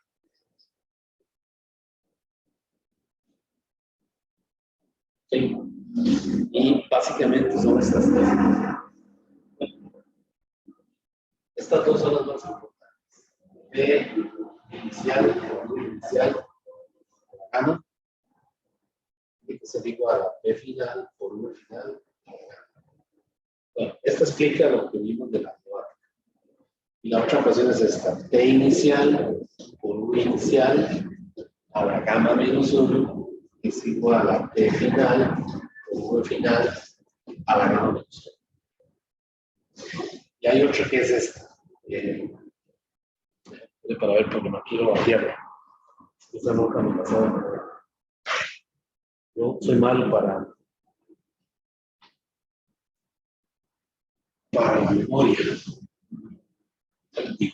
¿Sí? Y básicamente son estas tres. Estas dos son las más importantes. B inicial, gamma, que es igual a B final por V final. Bueno, esta explica lo que vimos de la matemática. Y la otra ecuación es esta. T inicial por V inicial a la gamma menos 1 es igual a T final por V final a la gamma menos 1. Y hay otra que es esta. Para ver, porque no quiero vaciarla. Esta nunca me pasó. Yo soy malo para la memoria. Bien.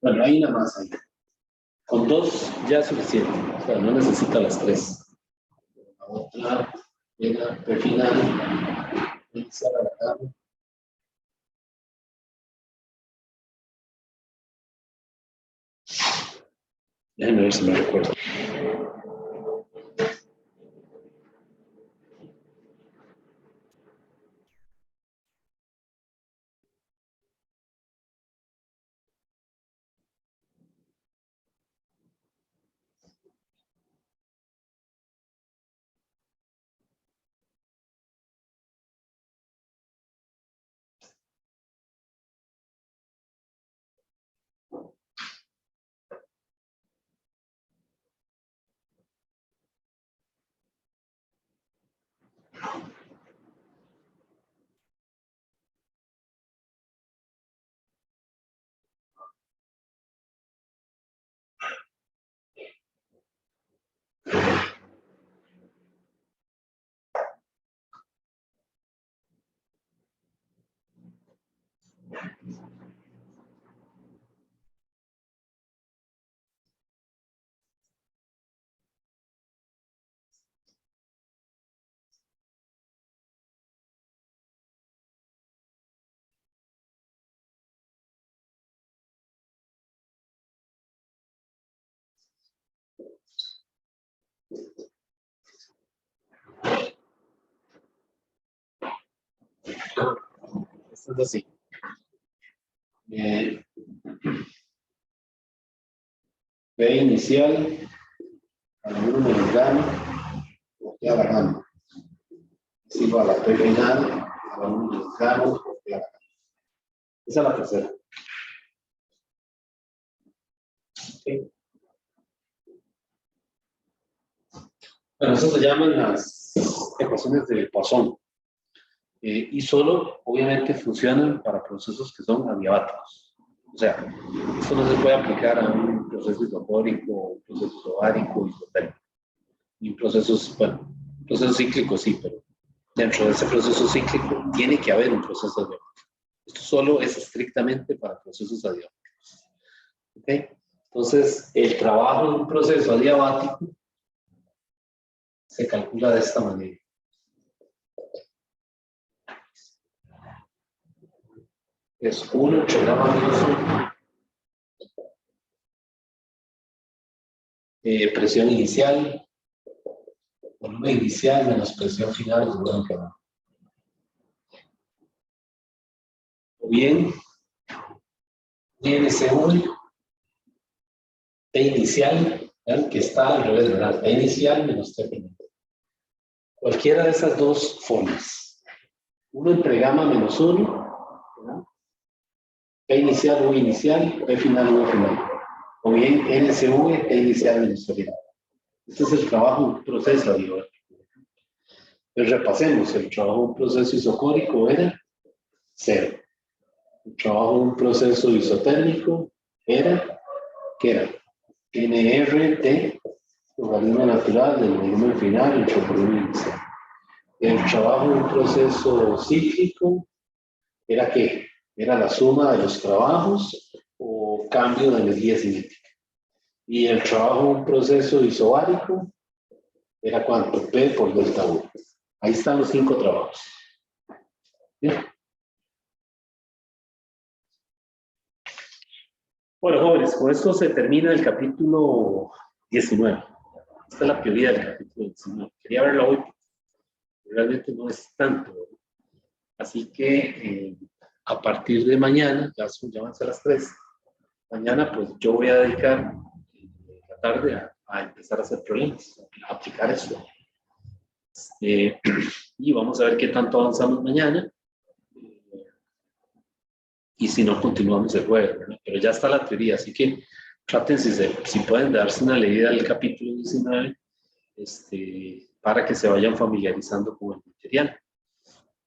Bueno, hay una más ahí. Con dos ya es suficiente. O sea, no necesita las tres. La otra era P final. Inicial a la gamma. Déjenme ver si me recuerdo. Esto es así. B inicial a la 1 menos gamma y a la gamma. Es igual a P final a la 1 menos gamma y a la gamma. Esa es la tercera. Okay. Bueno, eso se llaman las ecuaciones de Poisson. Y solo, obviamente, funcionan para procesos que son adiabáticos. O sea, esto no se puede aplicar a un proceso isotrópico, un proceso isobárico, isotérmico. Y procesos, bueno, procesos cíclicos sí, pero dentro de ese proceso cíclico tiene que haber un proceso adiabático. Esto solo es estrictamente para procesos adiabáticos. ¿Ok? Entonces, el trabajo de un proceso adiabático se calcula de esta manera. Es 1 entre gamma menos 1 presión inicial, volumen inicial menos presión final del volumen final. O bien, INSV, T inicial, ¿verdad? Que está al revés, ¿verdad? T inicial menos T final. Cualquiera de esas dos formas. Uno entre gamma menos 1, ¿verdad? T inicial, U inicial, T final, U final. O bien NSV, T inicial menos T final. Este es el trabajo de un proceso adiabático. Pues repasemos, el trabajo de un proceso isocórico era 0. El trabajo de un proceso isotérmico era, ¿qué era? NRT, logaritmo natural del volumen final entre el volumen inicial. El trabajo de un proceso cíclico era ¿qué? Era la suma de los trabajos o cambio de energía cinética. Y el trabajo de un proceso isobárico era ¿cuánto? P por delta U. Ahí están los 5 trabajos. ¿Bien? Bueno, jóvenes, con esto se termina el capítulo 19. Esta es la prioridad del capítulo 19. Quería verlo hoy, pero realmente no es tanto. Así que a partir de mañana, ya van a ser las 3, mañana pues yo voy a dedicar la tarde a empezar a hacer problemas, a aplicar eso. Y vamos a ver qué tanto avanzamos mañana. Y si no, continuamos el jueves, ¿verdad? Pero ya está la teoría, así que traten si pueden darse una leída del capítulo 19 para que se vayan familiarizando con el material.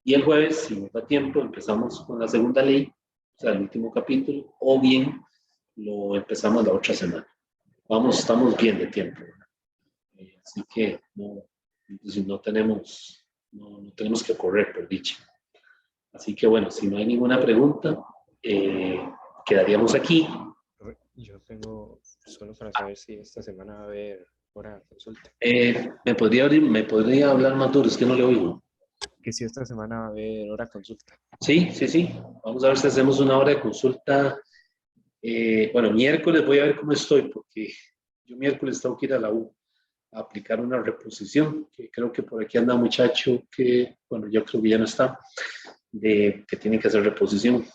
Y el jueves, si nos da tiempo, empezamos con la segunda ley, o sea, el último capítulo, o bien lo empezamos la otra semana. Estamos bien de tiempo, ¿verdad? Así que no tenemos que correr, por dicha. Así que bueno, si no hay ninguna pregunta, quedaríamos aquí. Yo tengo, solo para saber si esta semana va a haber hora de consulta. ¿Me podría hablar más duro? Es que no le oigo. Que si esta semana va a haber hora de consulta. Sí. Vamos a ver si hacemos una hora de consulta. Bueno, miércoles voy a ver cómo estoy, porque yo miércoles tengo que ir a la U a aplicar una reposición, que creo que por aquí anda un muchacho que, bueno, yo creo que ya no está, que tiene que hacer reposición.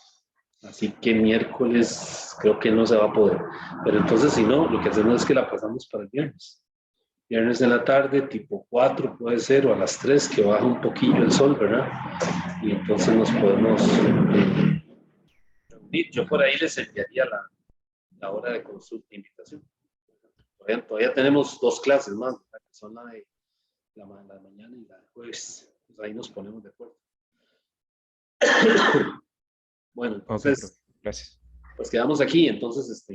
Así que miércoles creo que no se va a poder. Pero entonces, si no, lo que hacemos es que la pasamos para el viernes. Viernes en la tarde, tipo 4 puede ser, o a las 3, que baja un poquillo el sol, ¿verdad? Y entonces nos podemos reunir. Yo por ahí les enviaría la hora de consulta e invitación. Todavía tenemos 2 clases más, ¿verdad? Que son la de la mañana y la de jueves. Pues ahí nos ponemos de acuerdo. Bueno, entonces, Okay, gracias. pues quedamos aquí, entonces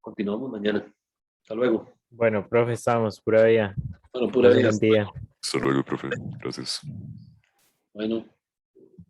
continuamos mañana. Hasta luego. Bueno, profe, estamos, pura vida. Bueno, pura vida. Buen día. Hasta luego, profe. Gracias. Bueno.